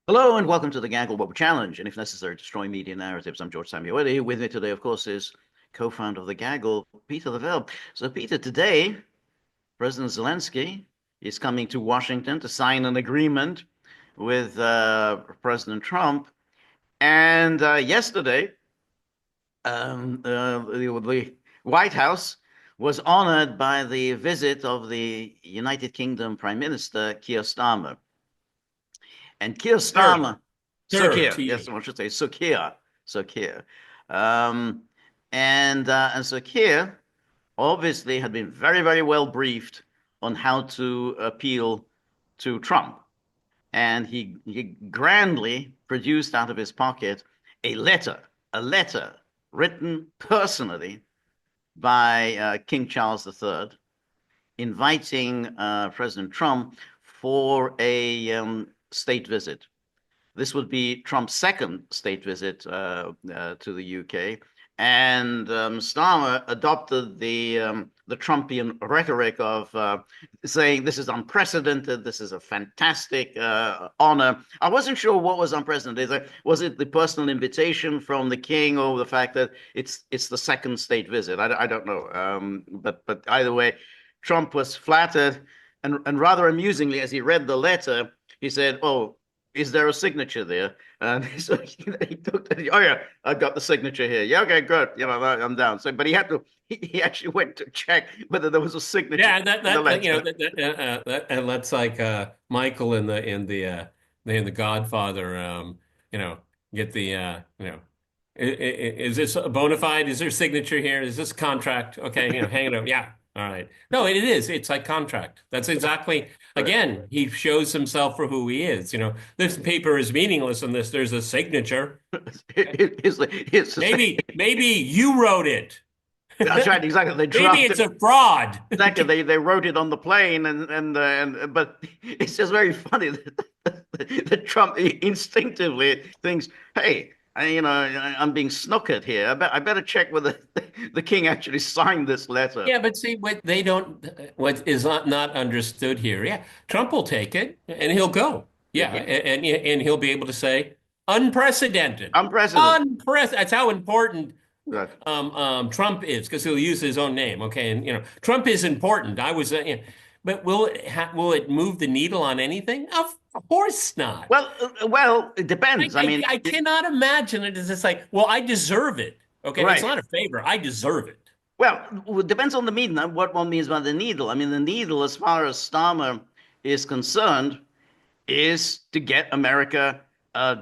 Hello and welcome to the Gaggle Web Challenge, and if necessary, destroy media narratives. I'm George Szamuely. With me today, of course, is co-founder of the Gaggle, Peter Lavelle. So, Peter, today, President Zelensky is coming to Washington to sign an agreement with President Trump. And yesterday, the White House was honored by the visit of the United Kingdom Prime Minister, Keir Starmer. And Keir Sir, Starmer, Sir sir, Keir, to yes, you. I should say Sir Keir, Sir Keir. Um, and Sir Keir obviously had been very, very well briefed on how to appeal to Trump. And he grandly produced out of his pocket a letter written personally by King Charles III, inviting President Trump for a state visit. This would be Trump's second state visit to the UK, and Starmer adopted the Trumpian rhetoric of saying this is unprecedented, this is a fantastic honor. I wasn't sure what was unprecedented. Was it the personal invitation from the king, or the fact that it's the second state visit? I don't know, but either way, Trump was flattered, and rather amusingly, as he read the letter, he said, "Oh, is there a signature there?" And so he looked at it. Oh yeah, I've got the signature here. Yeah, okay, good. I'm down. So, but he had to. He actually went to check whether there was a signature Yeah, that in the that you know letter. and that's like Michael in the Godfather. You know, get the is this a bona fide? Is there signature here? Is this contract? Okay, hang it up. Yeah, all right. No, it is. It's like contract. That's exactly. Right. Again, he shows himself for who he is. This paper is meaningless unless there's a signature. Okay. It's the same. Maybe you wrote it. That's right. Exactly. They Maybe it's drafted. a fraud. Exactly. They wrote it on the plane, and but it's just very funny that Trump instinctively thinks, "Hey, I'm being snookered here. I better check whether the king actually signed this letter." Yeah, but see what is not understood here. Yeah, Trump will take it and he'll go. Yeah, Yeah. and he'll be able to say unprecedented. Unprecedented. That's how important Right. Trump is because he'll use his own name. Okay, and Trump is important. But will it move the needle on anything? Of course not. Well, it depends. I mean, I cannot imagine it as just like, well, I deserve it. Okay, it's right. not a favor. I deserve it. Well, it depends on the needle. What one means by the needle. I mean, the needle, as far as Starmer is concerned, is to get America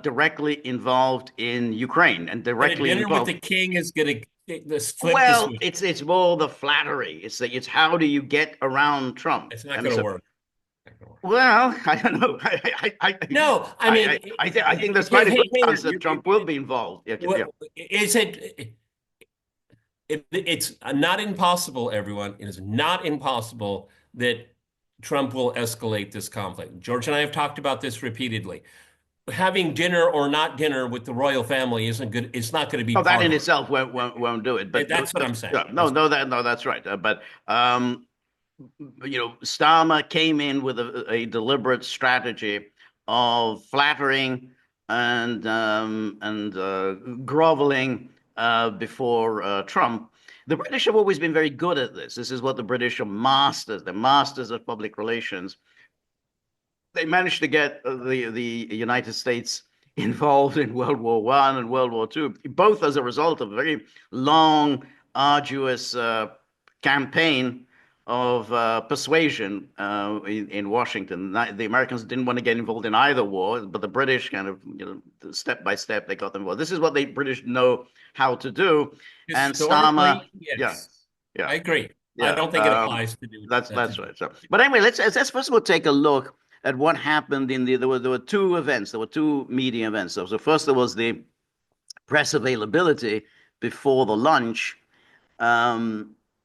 directly involved in Ukraine and But a directly dinner with involved. the king is going to flip the Well, switch. it's more the flattery. It's how do you get around Trump? It's I not mean, going to so work. Not gonna work. well, I don't know. No, I mean, I think there's quite hey, a good hey, chance that Trump will be involved. Yeah, yeah. what is it? It's not impossible, everyone. It is not impossible that Trump will escalate this conflict. George and I have talked about this repeatedly. Having dinner or not dinner with the royal family isn't good. It's not going to be Oh, that part in of it. itself won't do it. That's what I'm saying. Yeah, no, that's right. But Starmer came in with a deliberate strategy of flattering and groveling before Trump. The British have always been very good at this. This is what the British are masters. They're masters of public relations. They managed to get the United States involved in World War One and World War Two, both as a result of a very long, arduous campaign of persuasion in Washington. The Americans didn't want to get involved in either war, but the British kind of, step by step, they got them involved. This is what the British know how to do. And Starmer, Historically, yeah, yes, yeah, I agree. I yeah. don't think it applies to do that. That's right. So, but anyway, let's first of all take a look at what happened in there were two events. There were two media events. So first there was the press availability before the lunch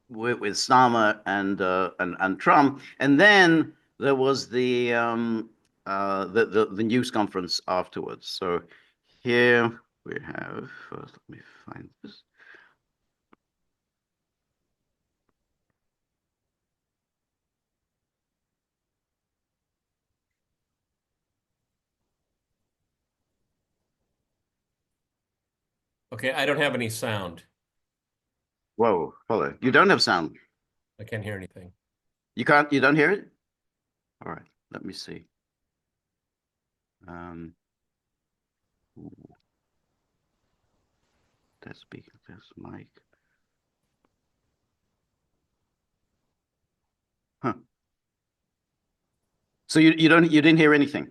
with Starmer and Trump, and then there was the news conference afterwards. So here we have. First, let me find this. Okay, I don't have any sound. Whoa, hold on. You don't have sound. I can't hear anything. You don't hear it? All right, let me see. Um, ooh, test speaker, test mic. Huh. So you didn't hear anything?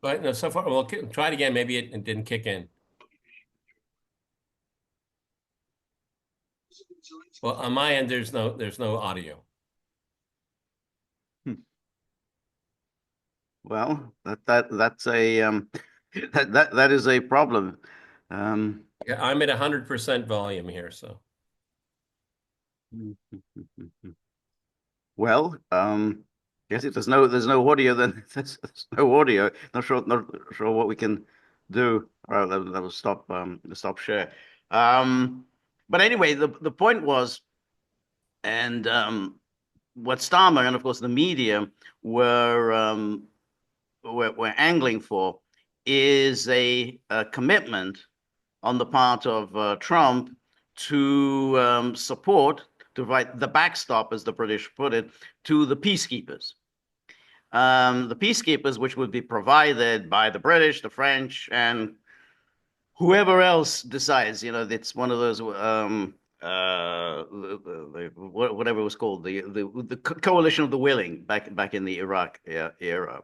But no, so far, well, try it again. Maybe it didn't kick in. Well, on my end, there's no audio. Hmm. Well, that's a that is a problem. Um, Yeah, I'm at 100% volume here, so. well, guess if there's no audio, then there's no audio. Not sure what we can do. All right, that will stop share. But anyway, the point was, and what Starmer and of course the media were were angling for is a commitment on the part of Trump to support, to write the backstop, as the British put it, to the peacekeepers. The peacekeepers, which would be provided by the British, the French, and whoever else decides. You know, it's one of those whatever it was called, the coalition of the willing back in the Iraq era.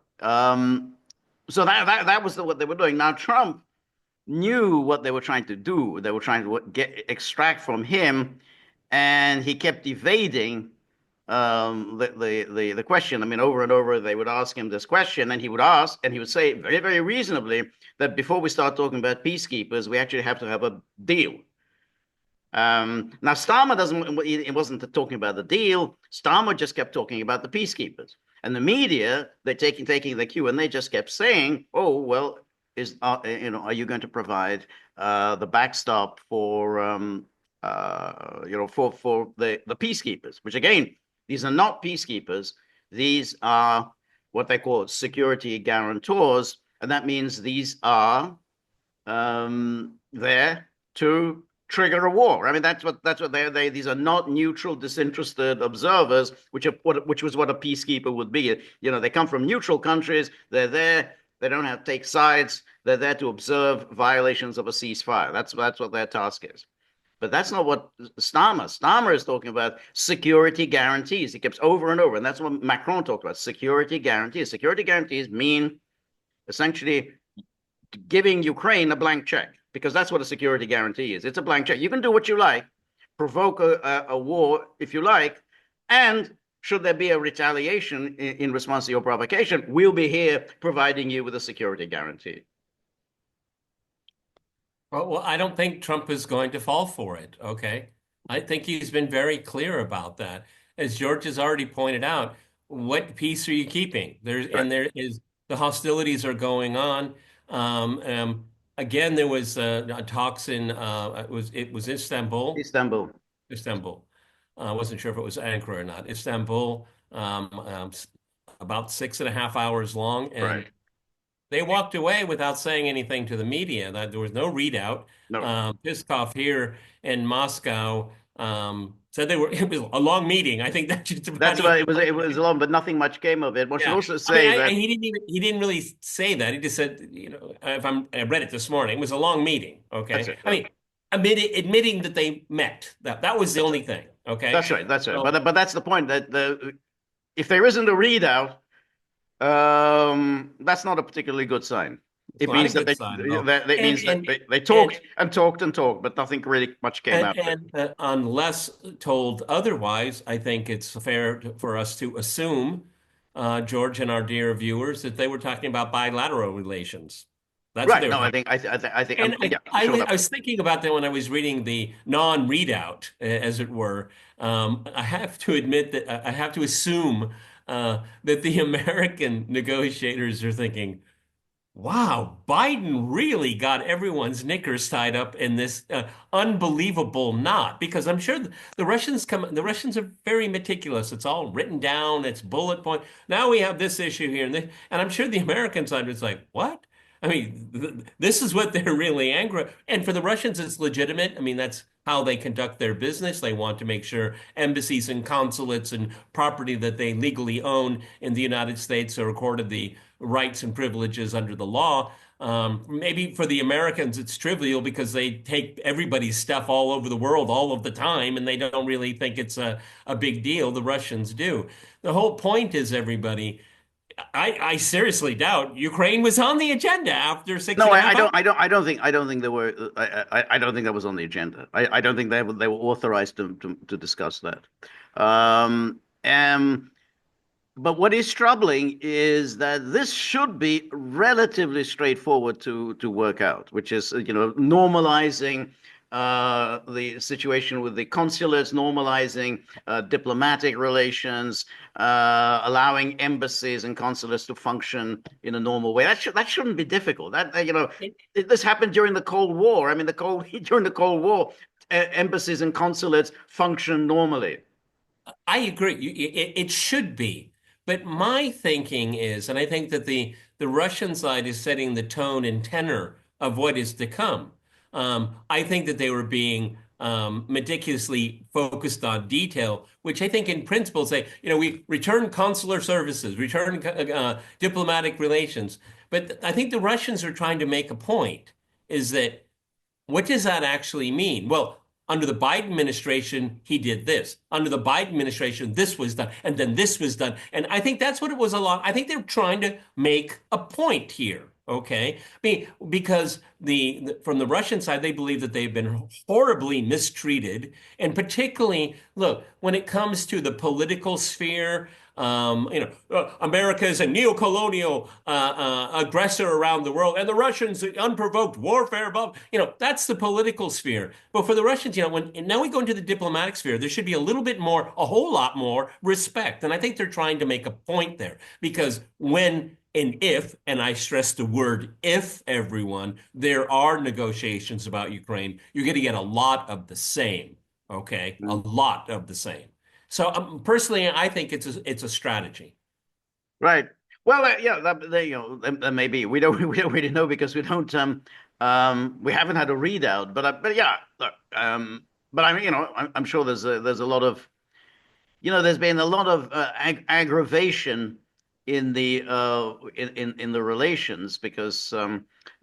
So that was what they were doing. Now Trump knew what they were trying to do. They were trying to extract from him, and he kept evading the question. I mean, over and over, they would ask him this question, and he would say very, very reasonably that before we start talking about peacekeepers, we actually have to have a deal. Now, Starmer doesn't. He wasn't talking about the deal. Starmer just kept talking about the peacekeepers, and the media they're taking the cue, and they just kept saying, "Oh, well, are you going to provide the backstop for for the peacekeepers?" Which again, these are not peacekeepers. These are what they call security guarantors, and that means these are there to trigger a war. I mean, that's what they these are not neutral, disinterested observers, which was what a peacekeeper would be. You know, they come from neutral countries. They're there. They don't have to take sides. They're there to observe violations of a ceasefire. That's what their task is. But that's not what Starmer is talking about. Security guarantees. He keeps over and over, and that's what Macron talked about. Security guarantees. Security guarantees mean essentially giving Ukraine a blank check, because that's what a security guarantee is. It's a blank check. You can do what you like, provoke a war if you like, and should there be a retaliation in response to your provocation, we'll be here providing you with a security guarantee. Well, I don't think Trump is going to fall for it. Okay. I think he's been very clear about that. As George has already pointed out, what peace are you keeping? Right. There is the hostilities are going on. Again, there was talks in it was Istanbul. Istanbul. Istanbul. I wasn't sure if it was Ankara or not. Istanbul, about 6.5 hours long, and Right. they walked away without saying anything to the media. That there was no readout. No. Piskov here in Moscow said it was a long meeting. I think that's just about That's what it was. It was long, but nothing much came of it. One should yeah. also I mean, say that he didn't really say that. He just said, I read it this morning. It was a long meeting. that's Okay. it. I mean, admitting that they met. That was the That's only right. thing. Okay. That's right. That's right. So, But that's the point, that if there isn't a readout, that's not a particularly good sign. it's It not a means that good sign at all. that And means that and they and talked and talked and talked, but nothing really much came out of it. unless told otherwise, I think it's fair for us to assume, George and our dear viewers, that they were talking about bilateral relations. That's what they Right. were No, talking. I think And yeah, I'm sure that I was thinking about that when I was reading the non-readout, as it were. I have to admit that I have to assume that the American negotiators are thinking, wow, Biden really got everyone's knickers tied up in this unbelievable knot. Because I'm sure the Russians are very meticulous. It's all written down. It's bullet point. Now we have this issue here, and I'm sure the American side was like, what? I mean, this is what they're really angry. And for the Russians, it's legitimate. I mean, that's how they conduct their business. They want to make sure embassies and consulates and property that they legally own in the United States are accorded the rights and privileges under the law. Maybe for the Americans, it's trivial because they take everybody's stuff all over the world all of the time, and they don't really think it's a big deal. The Russians do. The whole point is, everybody, I seriously doubt Ukraine was on the agenda after six No, and a I, half I hours. don't, I don't think there were. I don't think that was on the agenda. I don't think they were authorized to discuss that. Um, um, but what is troubling is that this should be relatively straightforward to work out, which is, normalizing the situation with the consulates, normalizing diplomatic relations, allowing embassies and consulates to function in a normal way. That shouldn't be difficult. This happened during the Cold War. I mean, the cold during the Cold War, embassies and consulates function normally. I agree. It should be. But my thinking is, and I think that the Russian side is setting the tone and tenor of what is to come. I think that they were being meticulously focused on detail, which I think in principle say, we return consular services, return diplomatic relations. But I think the Russians are trying to make a point, is that what does that actually mean? Well, under the Biden administration, he did this. Under the Biden administration, this was done, and then this was done. And I think that's what it was a lot. I think they're trying to make a point here. Okay. I mean, because from the Russian side, they believe that they've been horribly mistreated. And particularly, look, when it comes to the political sphere, America is a neo-colonial aggressor around the world, and the Russians unprovoked warfare above. That's the political sphere. But for the Russians, when now we go into the diplomatic sphere, there should be a little bit more, a whole lot more respect. And I think they're trying to make a point there because when and if, and I stress the word if, everyone, there are negotiations about Ukraine, you're going to get a lot of the same. Okay, a lot of the same. So personally, I think it's a strategy. Right. Well, yeah, that may be. We don't really know because we haven't had a readout. But yeah, look, but I mean, I'm sure there's a lot of, there's been a lot of aggravation in the relations because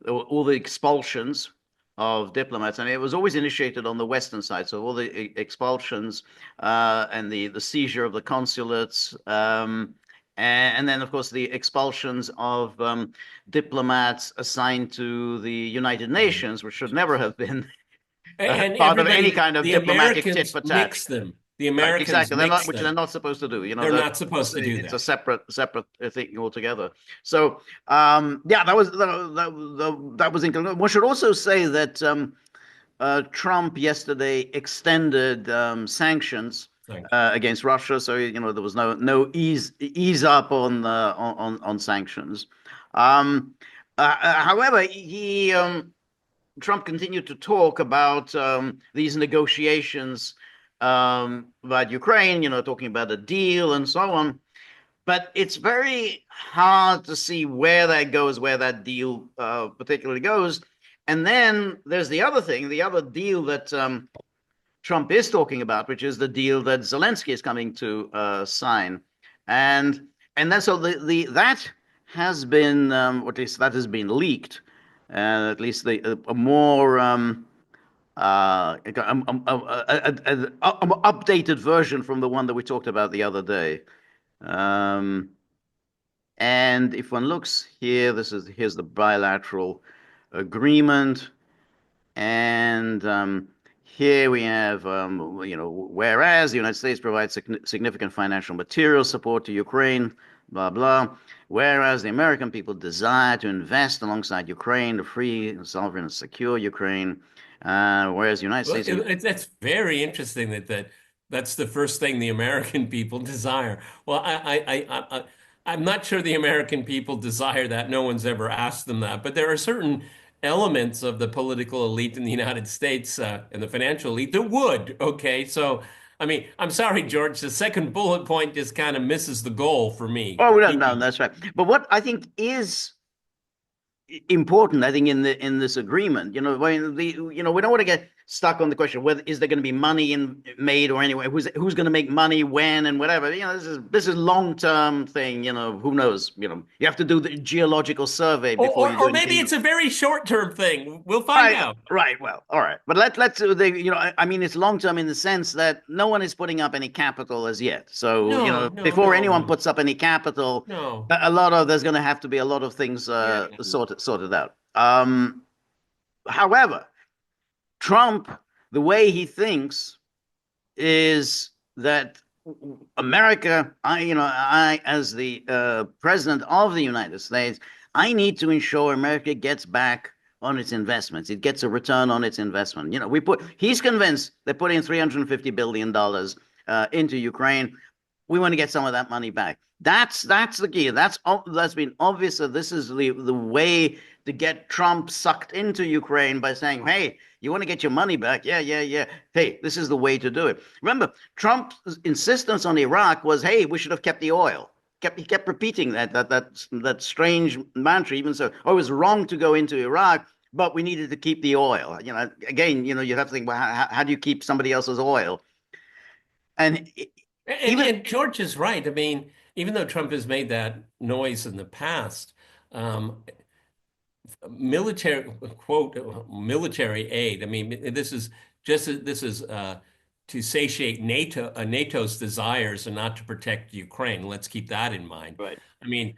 all the expulsions of diplomats, and it was always initiated on the Western side. So all the expulsions and the seizure of the consulates, and then of course the expulsions of diplomats assigned to the United Nations, which should never have been And part of any everybody, kind of the diplomatic tit Americans for tat. mix them. The Right, Americans exactly. mix Which they're them. not supposed to do. They're not supposed to do It's a that. separate thing altogether. So, yeah, that was incredible. One should also say that Trump yesterday extended sanctions Thank against Russia. So there was no ease up on sanctions. Um, however, he Trump continued to talk about these negotiations about Ukraine, talking about a deal and so on. But it's very hard to see where that goes, where that deal particularly goes. And then there's the other thing, the other deal that Trump is talking about, which is the deal that Zelensky is coming to sign. And then so that has been, or at least that has been leaked, at least a more updated version from the one that we talked about the other day. Um, and if one looks here, here's the bilateral agreement, and here we have, whereas the United States provides significant financial material support to Ukraine, blah blah. Whereas the American people desire to invest alongside Ukraine to free, sovereign, and secure Ukraine, whereas the United Well, States, that's very interesting that's the first thing the American people desire. Well, I'm not sure the American people desire that. No one's ever asked them that. But there are certain elements of the political elite in the United States and the financial elite that would. Okay, so I mean, I'm sorry, George. The second bullet point just kind of misses the goal for me. oh no, no, that's right. But what I think is important, I think, in this agreement. We don't want to get stuck on the question whether is there going to be money made or anyway who's going to make money when and whatever. This is long term thing. Who knows? You have to do the geological survey Or, before you do or maybe anything it's else. a very short-term thing. We'll find Right, out. right. Well, all right, but let's I mean, it's long term in the sense that no one is putting up any capital as yet. So No, no, before no, anyone no, puts up any capital, no. there's going to have to be a lot of things Yeah. sorted out. However, Trump, the way he thinks is that America, I as the president of the United States, I need to ensure America gets back on its investments. It gets a return on its investment. He's convinced they're putting $350 billion into Ukraine. We want to get some of that money back. That's the key. That's been obvious that this is the way to get Trump sucked into Ukraine by saying, "Hey, you want to get your money back? Yeah, yeah, yeah. Hey, this is the way to do it." Remember, Trump's insistence on Iraq was, "Hey, we should have kept the oil." He kept repeating that strange mantra, even so, oh, it was wrong to go into Iraq, but we needed to keep the oil. Again, you have to think, well, how do you keep somebody else's oil? And even And George is right. I mean, even though Trump has made that noise in the past, um, military quote military aid. I mean, this is to satiate NATO's desires and not to protect Ukraine. Let's keep that in mind. right. I mean,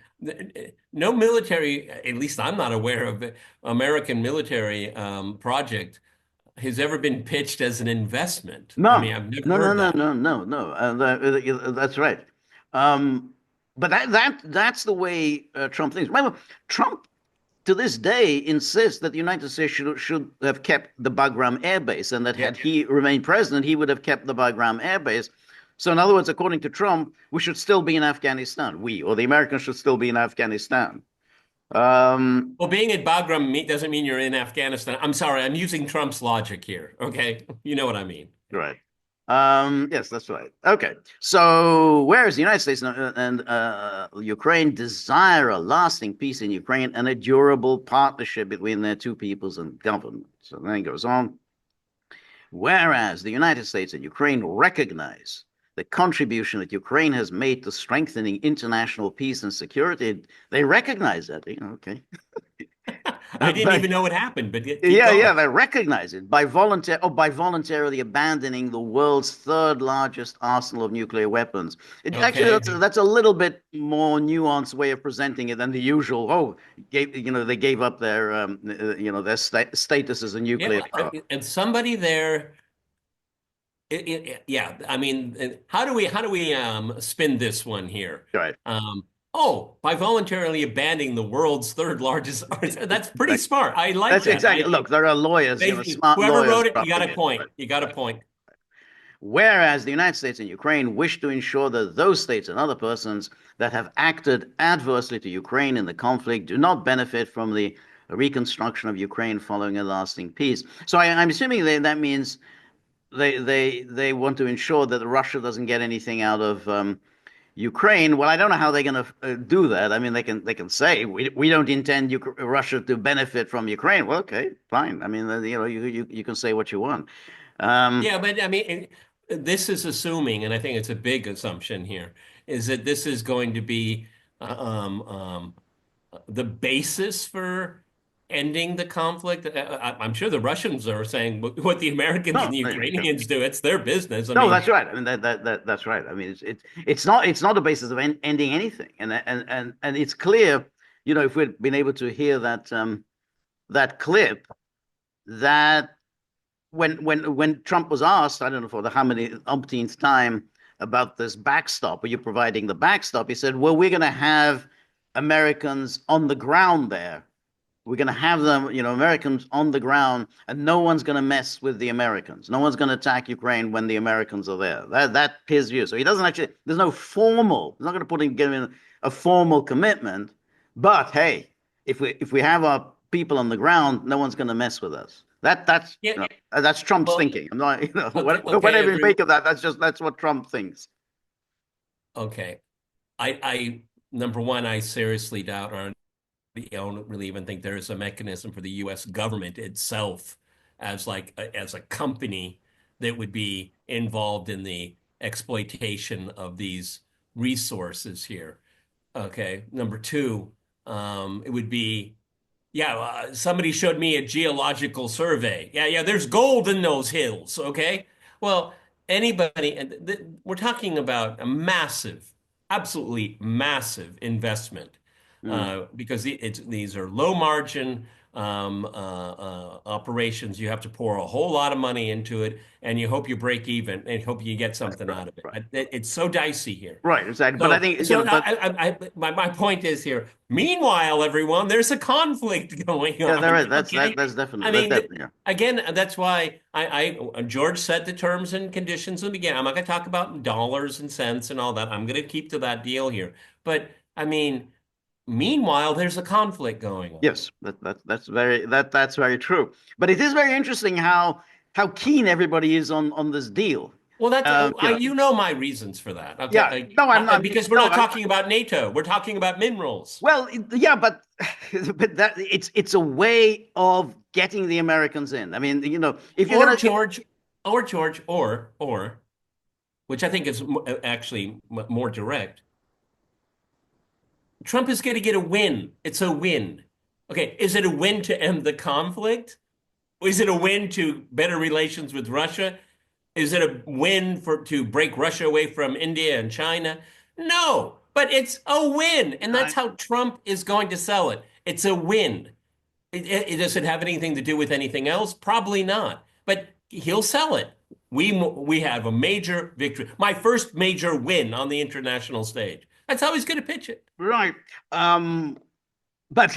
no military, at least I'm not aware of it, American military project has ever been pitched as an investment. I mean, No, I've never no, no, heard no, that. no, no, no. That's right. But that's the way Trump thinks. Remember, Trump to this day insists that the United States should have kept the Bagram Air Base, and that Yeah. had he remained president, he would have kept the Bagram Air Base. So, in other words, according to Trump, we should still be in Afghanistan. We or the Americans should still be in Afghanistan. Um, Well, being at Bagram doesn't mean you're in Afghanistan. I'm sorry, I'm using Trump's logic here. Okay, you know what I mean. Right. Yes, that's right. Okay. So, whereas the United States and Ukraine desire a lasting peace in Ukraine and a durable partnership between their two peoples and governments. So then it goes on. Whereas the United States and Ukraine recognize the contribution that Ukraine has made to strengthening international peace and security, they recognize that. Okay. I didn't But even know what happened, but keep yeah, going. yeah, they recognize it by voluntarily abandoning the world's third largest arsenal of nuclear weapons. Actually, Okay. that's a little bit more nuanced way of presenting it than the usual. Oh, they gave up their their status as a Yeah, nuclear power. and somebody there. Yeah, I mean, how do we spin this one here? Right. Oh, by voluntarily abandoning the world's third largest, that's pretty Exactly. smart. I like That's that. exactly. Look, there are lawyers, Basically, smart whoever lawyers wrote it, you got drafting a it. point. Right. You got a Right. point. Whereas the United States and Ukraine wish to ensure that those states and other persons that have acted adversely to Ukraine in the conflict do not benefit from the reconstruction of Ukraine following a lasting peace. So I'm assuming that means they want to ensure that Russia doesn't get anything out of Ukraine. Well, I don't know how they're going to do that. I mean, they can say we don't intend Russia to benefit from Ukraine. Well, okay, fine. I mean, you can say what you want. Um, Yeah, but I mean, this is assuming, and I think it's a big assumption here, is that this is going to be uh, um, um, the basis for ending the conflict. I'm sure the Russians are saying what the Americans and no, the no, Ukrainians do, it's their business. I no, mean, that's right. I mean that's right. I mean it's not a basis of ending anything, and it's clear. If we'd been able to hear that clip, that when Trump was asked, I don't know for the how many umpteenth time about this backstop, are you providing the backstop? He said, "Well, we're going to have Americans on the ground there. We're going to have them, Americans on the ground, and no one's going to mess with the Americans. No one's going to attack Ukraine when the Americans are there." That's his view. So he doesn't actually. There's no formal. He's not going to give in a formal commitment. But hey, if we have our people on the ground, no one's going to mess with us. yeah, That's Trump's well, thinking. I'm not, okay, okay, whatever you make of that, that's what Trump thinks. okay. I number one, I seriously doubt our don't really even think there is a mechanism for the U.S. government itself as like as a company that would be involved in the exploitation of these resources here. Okay. Number two, it would be, yeah, somebody showed me a geological survey. Yeah, there's gold in those hills. Okay. Well, anybody, and we're talking about a massive, absolutely massive investment Mm. because these are low margin operations. You have to pour a whole lot of money into it, and you hope you break even and hope you get Right, something right, out of it. right. It's so dicey here. Right, exactly. But I So, think, so but my point is here. Meanwhile, everyone, there's a conflict going yeah, there on. is. Okay, That's I definitely mean, yeah. again, that's why George set the terms and conditions in the beginning. I'm not going to talk about dollars and cents and all that. I'm going to keep to that deal here. But I mean, meanwhile, there's a conflict going on. Yes, that's very true. But it is very interesting how keen everybody is on this deal. Well, that's You know, you know my reasons for that. yeah. Okay, No, I'm not. because we're No, not talking about NATO. We're talking about minerals. well, yeah, but but that it's a way of getting the Americans in. I mean, if you're Or gonna, George, or George, or which I think is actually more direct. Trump is going to get a win. It's a win. Okay, is it a win to end the conflict? Is it a win to better relations with Russia? Is it a win for to break Russia away from India and China? No, but it's a win, and that's I, how Trump is going to sell it. It's a win. Does it have anything to do with anything else? Probably not. But he'll sell it. We have a major victory. My first major win on the international stage. That's how he's going to pitch it. right. But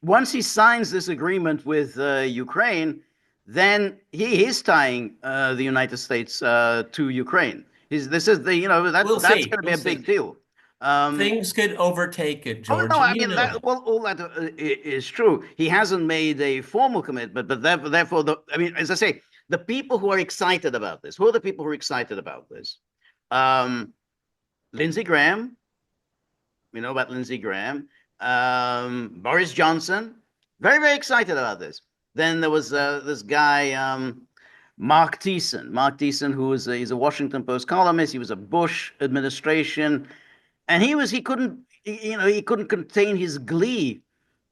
once he signs this agreement with Ukraine, then he is tying the United States to Ukraine. This is the We'll that's see. going to be We'll a big see. deal. Um, Things could overtake it, oh no, George, and I you mean know that it. all that is true. He hasn't made a formal commitment, but therefore, I mean, as I say, the people who are excited about this, who are the people who are excited about this? Um, Lindsey Graham, we know about Lindsey Graham. Boris Johnson, very, very excited about this. Then there was this guy, Mark Thiessen. Mark Thiessen, he's a Washington Post columnist. He was a Bush administration, and he couldn't contain his glee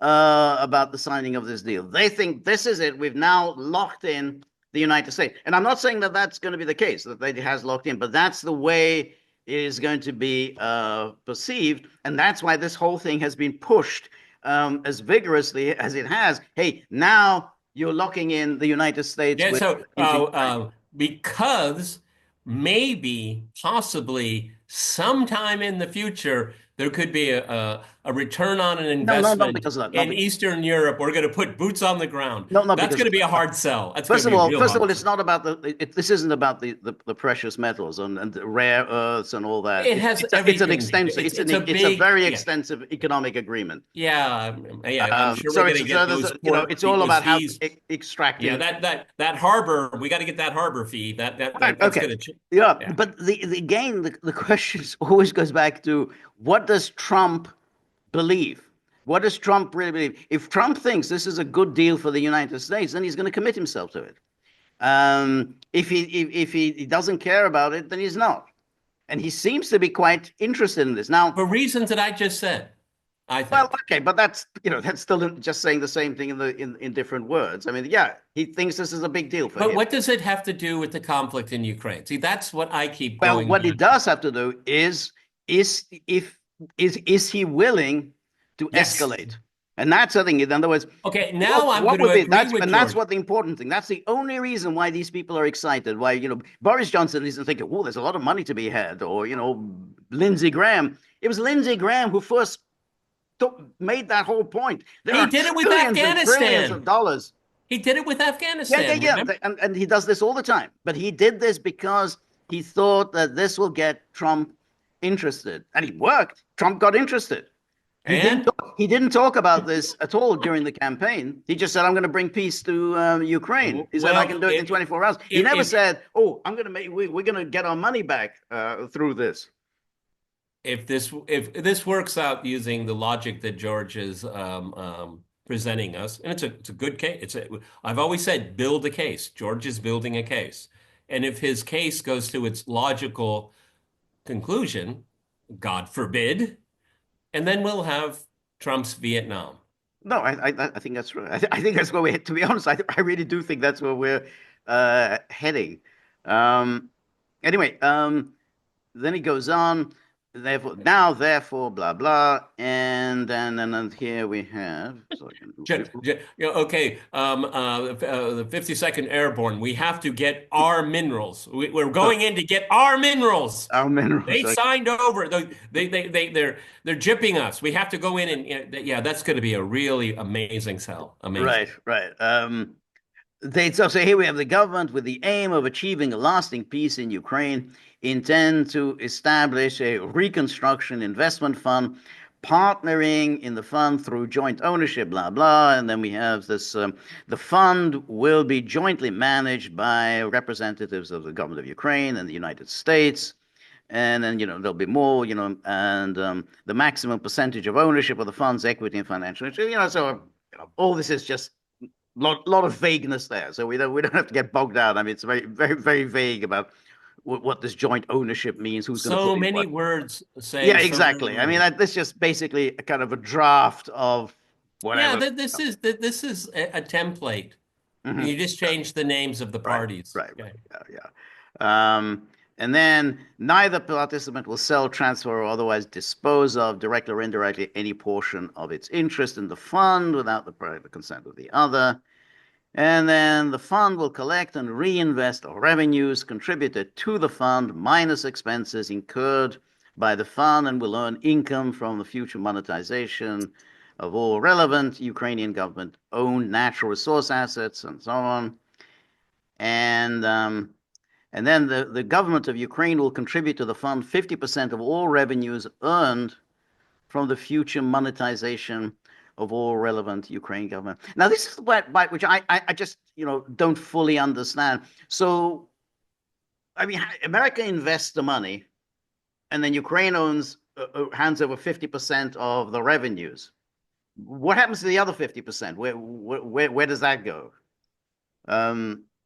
about the signing of this deal. They think this is it. We've now locked in the United States, and I'm not saying that that's going to be the case that it has locked in, but that's the way it is going to be perceived, and that's why this whole thing has been pushed as vigorously as it has. Hey, now you're locking in the United States Yeah, with so into Ukraine. because maybe, possibly, sometime in the future, there could be a return on an No, no, not investment because of that. in Eastern Europe. We're going to put boots on the ground. Not That's because going of to be a that. hard sell. That's going to be a real First of hard all, it's sell. not about this isn't about the precious metals and the rare earths and all that. It has It's an everything to do. extensive It's a it's a big, very yeah, extensive economic agreement. yeah. I'm sure we're So going to get there's those port it's all those about how fees. Yeah, extracting. that harbor. We got to get that harbor fee. Right, That's okay, going to. yeah, Yeah. but again the question always goes back to what does Trump believe? What does Trump really believe? If Trump thinks this is a good deal for the United States, then he's going to commit himself to it. If he doesn't care about it, then he's not. And he seems to be quite interested in this. Now, For reasons that I just said, I well, think. okay, but that's still just saying the same thing in different words. I mean, yeah, he thinks this is a big deal for But him. what does it have to do with the conflict in Ukraine? See, that's what I keep Well, going what he back. does have to do is if is he willing to Yes. escalate? And that's the thing. In other words, Okay, now I'm what going to would be agree with that's George. what the important thing. That's the only reason why these people are excited. Why Boris Johnson isn't thinking, oh, there's a lot of money to be had, or Lindsey Graham. It was Lindsey Graham who first made that whole point. There He are did it with trillions and trillions of Afghanistan. dollars. He did it with Yeah, Afghanistan, yeah. remember? And he does this all the time. But he did this because he thought that this will get Trump interested. And it worked. Trump got interested. And He didn't talk about this at all during the campaign. He just said, "I'm going to bring peace to Ukraine." He said, "I can well, do it in 24 hours." He never if said, "Oh, I'm going to we're going to get our money back through this." if this works out using the logic that George is presenting us, and it's a good case. I've always said build a case. George is building a case, and if his case goes to its logical conclusion, God forbid, and then we'll have Trump's Vietnam. No, I think that's right. I think that's where we're, to be honest, I really do think that's where we're heading. Um, anyway, then he goes on, therefore, blah, blah. And then here we have, so I can, Okay, the 52nd Airborne, we have to get our minerals. We're so going in to get our minerals. our minerals. They signed over. They're gypping us. We have to go in and yeah, that's going to be a really amazing sell. Amazing. Right, right. So here we have the government with the aim of achieving a lasting peace in Ukraine, intend to establish a reconstruction investment fund, partnering in the fund through joint ownership, blah, blah. And then we have this, the fund will be jointly managed by representatives of the government of Ukraine and the United States. And then, there'll be more, and the maximum percentage of ownership of the fund's equity and financial, so all this is just lot of vagueness there. So we don't have to get bogged down. I mean, it's very, very, very vague about what this joint ownership means, who's going to So put in many what. words Yeah, saying so many exactly. I mean, words. this is just basically a kind of a draft of Yeah, whatever. this is a template. Mhm. You just change the names of the Right, parties. right, right. Okay. Yeah, yeah. And then neither participant will sell, transfer, or otherwise dispose of, directly or indirectly, any portion of its interest in the fund without the private consent of the other. And then the fund will collect and reinvest revenues contributed to the fund minus expenses incurred by the fund and will earn income from the future monetization of all relevant Ukrainian government owned natural resource assets and so on. And and then the government of Ukraine will contribute to the fund 50% of all revenues earned from the future monetization of all relevant Ukraine government. Now, this is the part which I just don't fully understand. So, I mean, America invests the money, and then Ukraine hands over 50% of the revenues. What happens to the other 50%? Where does that go?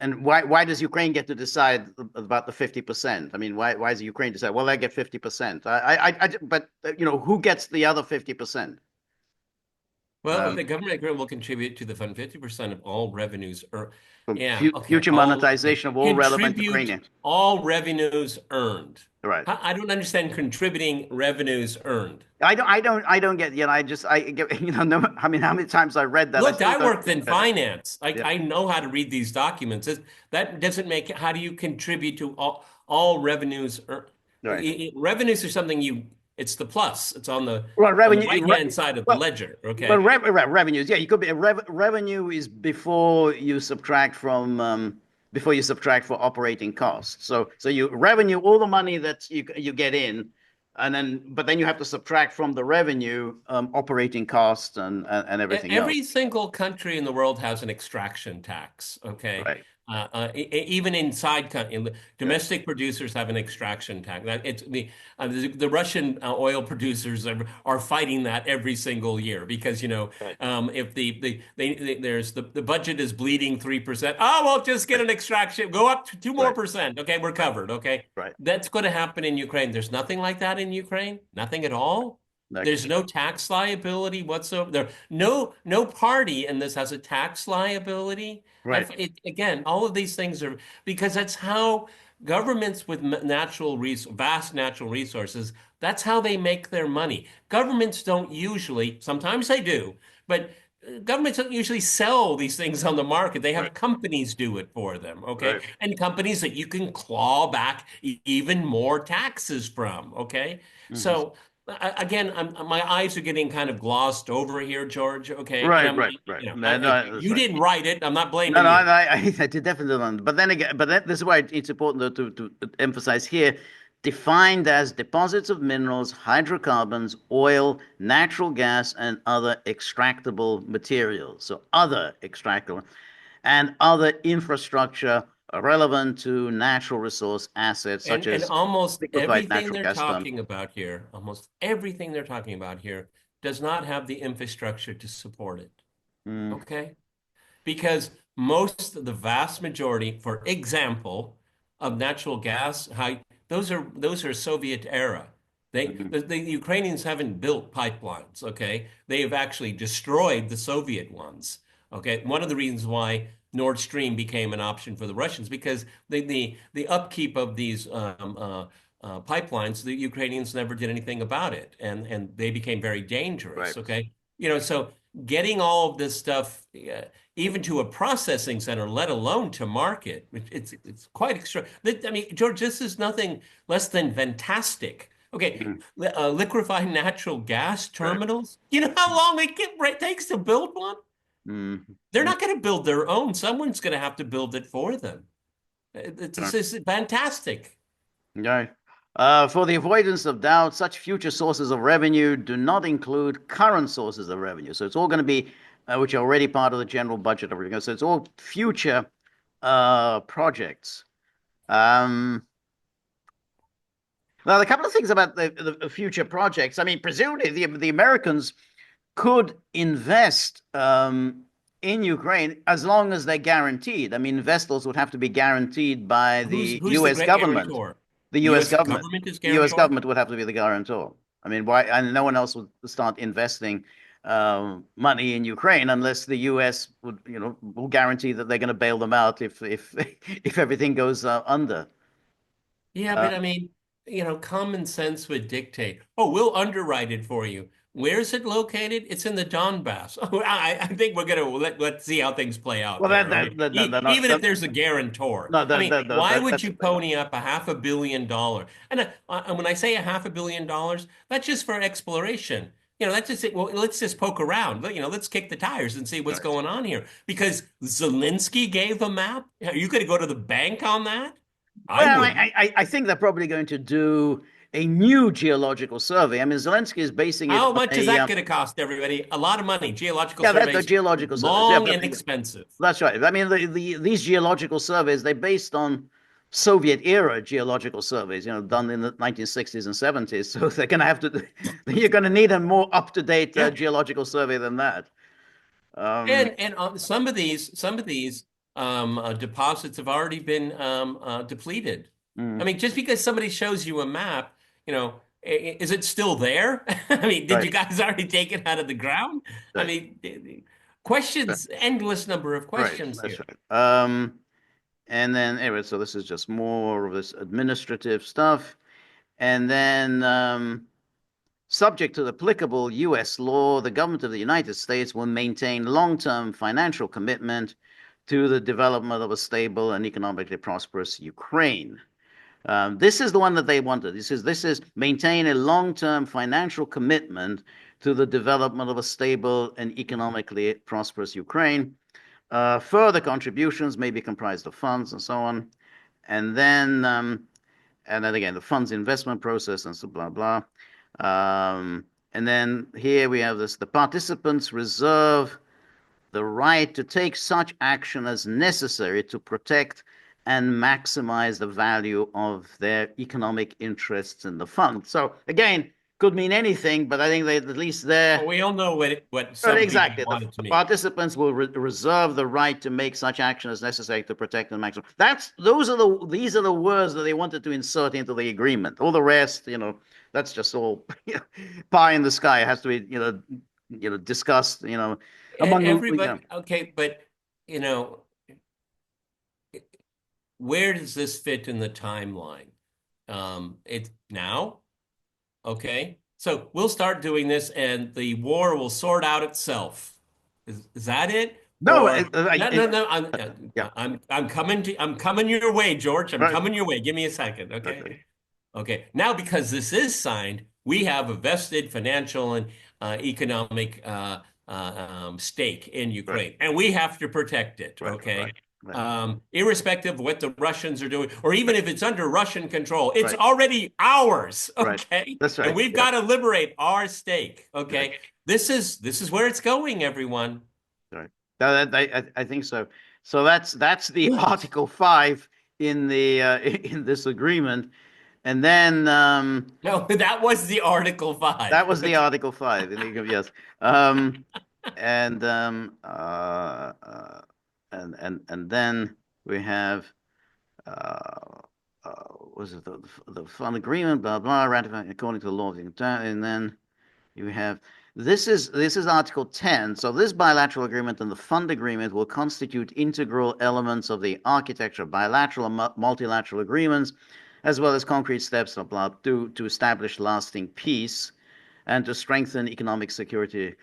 And why does Ukraine get to decide about the 50%? I mean, why does Ukraine decide? Well, they get 50%. But who gets the other 50%? Well, Um, the government agreement will contribute to the fund 50% of all revenues. Or, from yeah, okay. future Okay. monetization of all relevant Contribute Ukrainians. all revenues earned. Right. I don't understand contributing revenues earned. I don't get, I just, I get, no, I mean, how many times I read that, I Look, still I don't worked in get it. finance. I, Yeah. I know how to read these documents. That doesn't make, how do you contribute to all revenues? Right. Revenues are something it's the plus. It's on the Well, on the revenue, right-hand side of the well, ledger. Okay. revenues. Yeah, you could be revenue is before you subtract for operating costs. So you revenue all the money that you get in, but then you have to subtract from the revenue operating costs and everything else. Every single country in the world has an extraction tax, okay? Right. Even inside Yeah. domestic producers have an extraction tax. It's the Russian oil producers are fighting that every single year because Right. if there's the budget is bleeding 3%. Oh, well, just get Right. an extraction, go up to 2 more Right. percent. Okay, we're Right. covered. Okay, Right. that's going to happen in Ukraine. There's nothing like that in Ukraine. Nothing at all. There's Okay. no tax liability whatsoever. No party in this has a tax liability. Right. Again, all of these things are because that's how governments with vast natural resources, that's how they make their money. Governments don't usually, sometimes they do, but governments don't usually sell these things on the market. They Right. have companies do it for them, okay? Right. And companies that you can claw back even more taxes from, okay? Mhm. So again, my eyes are getting kind of glossed over here, George. Okay, and Right. Right. Right. No, no, that's you right. didn't write it. I'm not No, blaming no, you. I did definitely not. But then again, this is why it's important to emphasize here, defined as deposits of minerals, hydrocarbons, oil, natural gas, and other extractable materials. So other extractable and other infrastructure relevant to natural resource assets such And as almost liquefied everything natural they're gas term. talking about here, almost everything they're talking about here does not have the infrastructure to support it. Mm, Okay? Because most of the vast majority, for example, of natural gas, those are Soviet era. mm, The Ukrainians haven't built pipelines, okay? They have actually destroyed the Soviet ones. Okay. One of the reasons why Nord Stream became an option for the Russians because the upkeep of these pipelines, the Ukrainians never did anything about it, and they became very dangerous. right. Okay, so getting all of this stuff, even to a processing center, let alone to market, it's quite extra. I mean, George, this is nothing less than fantastic. Okay, Mm, liquefied natural gas right. terminals. You know how long it takes to build one? Mm, They're mm, not going to build their own. Someone's going to have to build it for them. right. It's fantastic. Right. For the avoidance of doubt, such future sources of revenue do not include current sources of revenue. So it's all going to be, which are already part of the general budget of everything. So it's all future projects. Um, Now, a couple of things about the future projects. I mean, presumably the Americans could invest in Ukraine as long as they're guaranteed. I mean, investors would have to be guaranteed by the Who's the U.S. great government. guarantor? The The U.S. U.S. government. government is The U.S. guarantor? government would have to be the guarantor. I mean, why? And no one else would start investing money in Ukraine unless the U.S. would, will guarantee that they're going to bail them out if if everything goes under. Yeah, Uh, but I mean, common sense would dictate, oh, we'll underwrite it for you. Where is it located? It's in the Donbass. Oh, I think we're gonna let's see how things play out well, there. Okay. Even if there's a guarantor. no, I mean, why would that's you pony up $500 million? And when I say $500 million, that's just for exploration. That's just it. Well, let's just poke around. Let's kick the tires and see what's right. going on here. Because Zelensky gave a map. Are you going to go to the bank on that? I Well, wouldn't. I think they're probably going to do a new geological survey. I mean, Zelensky is basing it How on much is a that going to cost everybody? A lot of money. Geological yeah, that the surveys, geological surveys. Yeah, long but and expensive. that's right. I mean, these geological surveys they're based on Soviet era geological surveys, done in the 1960s and 70s. So they're going to have to you're going to need a more up to date Yeah. geological survey than that. Um, And some of these deposits have already been depleted. I mm, mean, just because somebody shows you a map, is it still there? I mean, did right, you guys already take it out of the ground? I right, mean, right, questions, endless number of right. questions That's here. right. And then anyway, so this is just more of this administrative stuff. And then, subject to the applicable U.S. law, the government of the United States will maintain long-term financial commitment to the development of a stable and economically prosperous Ukraine. This is the one that they wanted. This is maintain a long-term financial commitment to the development of a stable and economically prosperous Ukraine. Further contributions may be comprised of funds and so on. And then again, the funds investment process and so blah blah. And then here we have this: the participants reserve the right to take such action as necessary to protect and maximize the value of their economic interests in the fund. So again, could mean anything, but I think they at least Well, there. we all know what Right, some people exactly. want it to The mean. participants will reserve the right to make such action as necessary to protect and maximum. These are the words that they wanted to insert into the agreement. All the rest, that's just all pie in the sky. It has to be, discussed, among, Everybody, okay, but you know, where does this fit in the timeline? It's now, okay. So we'll start doing this, and the war will sort out itself. Is that it? no, Or no, no, no. yeah, I'm coming your way, George. I'm right, coming your way. Give me a second, okay? okay, Okay. Now, because this is signed, we have a vested financial and economic stake in right, Ukraine, and we have to protect it. right, right, Okay. right, Irrespective of what the Russians are doing, or even right, if it's under Russian control, it's right, already ours. right. Okay. That's And right. we've Yeah, got to liberate our stake. right, Okay. This is where it's going, everyone. right. I think so. So that's the Article 5 in the in this agreement, and then No, that was the Article 5. that was the Article 5. Yes, um, and and then we have uh, was it the fund agreement, blah blah, ratified according to the law of the and then you have this is Article 10. So this bilateral agreement and the fund agreement will constitute integral elements of the architecture of bilateral and multilateral agreements, as well as concrete steps to establish lasting peace and to strengthen economic security,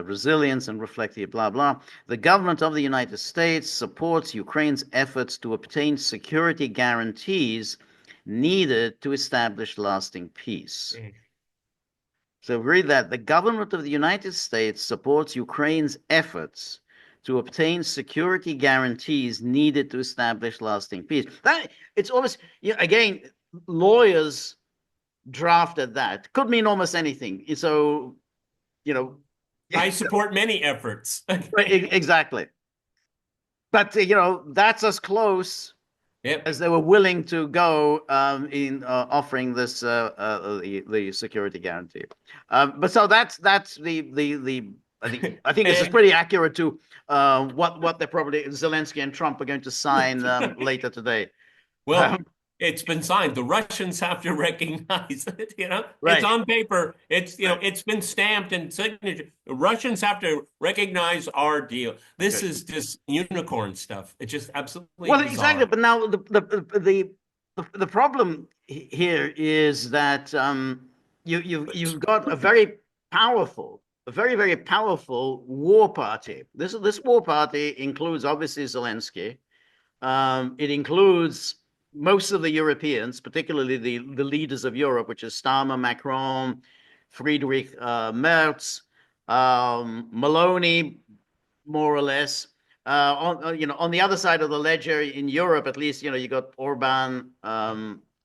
resilience, and reflect the blah blah. The government of the United States supports Ukraine's efforts to obtain security guarantees needed to establish lasting peace. So read that. The government of the United States supports Ukraine's efforts to obtain security guarantees needed to establish lasting peace. That it's almost again, lawyers drafted that. Could mean almost anything. So, you know, I support many efforts. exactly. But that's as close Yep. as they were willing to go in offering this the security guarantee. But so that's the I think this is And pretty accurate to what they're probably Zelensky and Trump are going to sign later today. well, it's been signed. The Russians have to recognize it, it's Right, on paper. It's, right, it's been stamped and signature. The Russians have to recognize our deal. This good. is just unicorn stuff. It's just absolutely Well, exactly. bizarre. But now the problem here is that you've got a very powerful, a very very powerful war party. This war party includes obviously Zelensky. It includes most of the Europeans, particularly the leaders of Europe, which is Starmer, Macron, Friedrich Merz, Maloney, more or less. On the other side of the ledger in Europe, at least, you got Orban,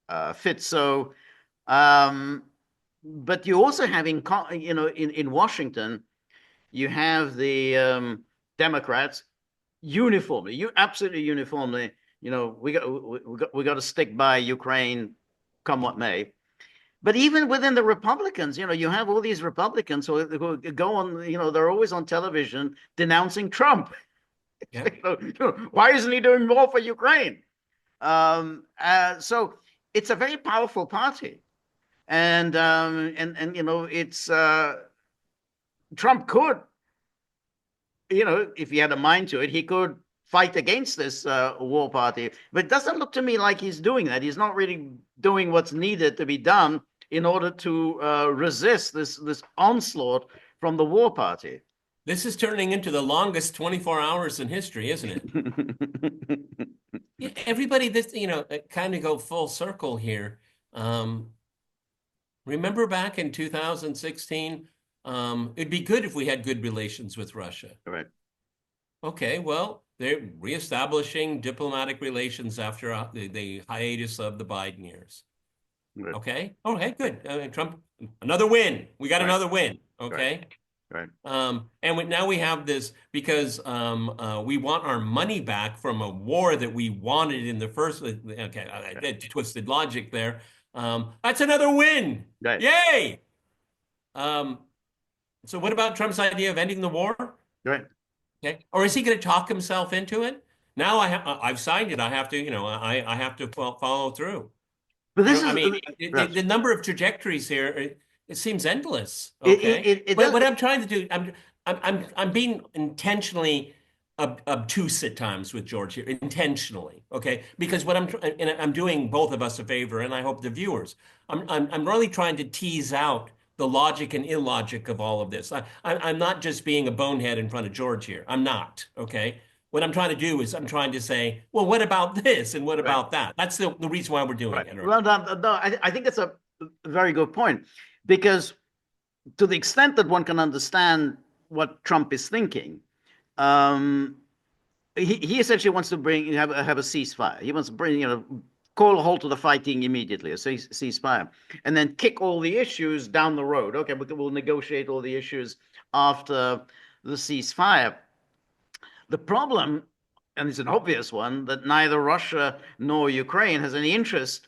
Fitzo, um, but you also have in Washington, you have the Democrats uniformly, you absolutely uniformly, we got to stick by Ukraine, come what may. But even within the Republicans, you have all these Republicans who go on, they're always on television denouncing Trump. Yeah. Why isn't he doing more for Ukraine? So it's a very powerful party, and it's Trump could, if he had a mind to it, he could fight against this war party. But it doesn't look to me like he's doing that. He's not really doing what's needed to be done in order to resist this onslaught from the war party. This is turning into the longest 24 hours in history, isn't it? Yeah, everybody, this, kind of go full circle here. Um, Remember back in 2016, it'd be good if we had good relations with Russia. Right. Okay, well, they're reestablishing diplomatic relations after the hiatus of the Biden years. Right. Okay, okay, good. Trump, another win. We got Right. another win. Right. Okay. Right. And now we have this because we want our money back from a war that we wanted in the first. Okay, twisted logic there. That's another win. Right. Yay! Um, so what about Trump's idea of ending the war? Right. Okay, or is he going to talk himself into it? Now I've signed it. I have to, I have to follow through. But this I is mean, yes. the number of trajectories here, it seems endless. It, Okay, it but does. what I'm trying to do, I'm being intentionally obtuse at times with George here, intentionally. Okay, because what and I'm doing both of us a favor, and I hope the viewers. I'm really trying to tease out the logic and illogic of all of this. I'm not just being a bonehead in front of George here. I'm not. Okay. What I'm trying to do is I'm trying to say, well, what about this and what Right. about that? That's the reason why we're doing Right. it. Well, no, I think it's a very good point because to the extent that one can understand what Trump is thinking, um, he essentially wants to have a ceasefire. He wants to call a halt to the fighting immediately, a ceasefire, and then kick all the issues down the road. Okay, we'll negotiate all the issues after the ceasefire. The problem, and it's an obvious one, that neither Russia nor Ukraine has any interest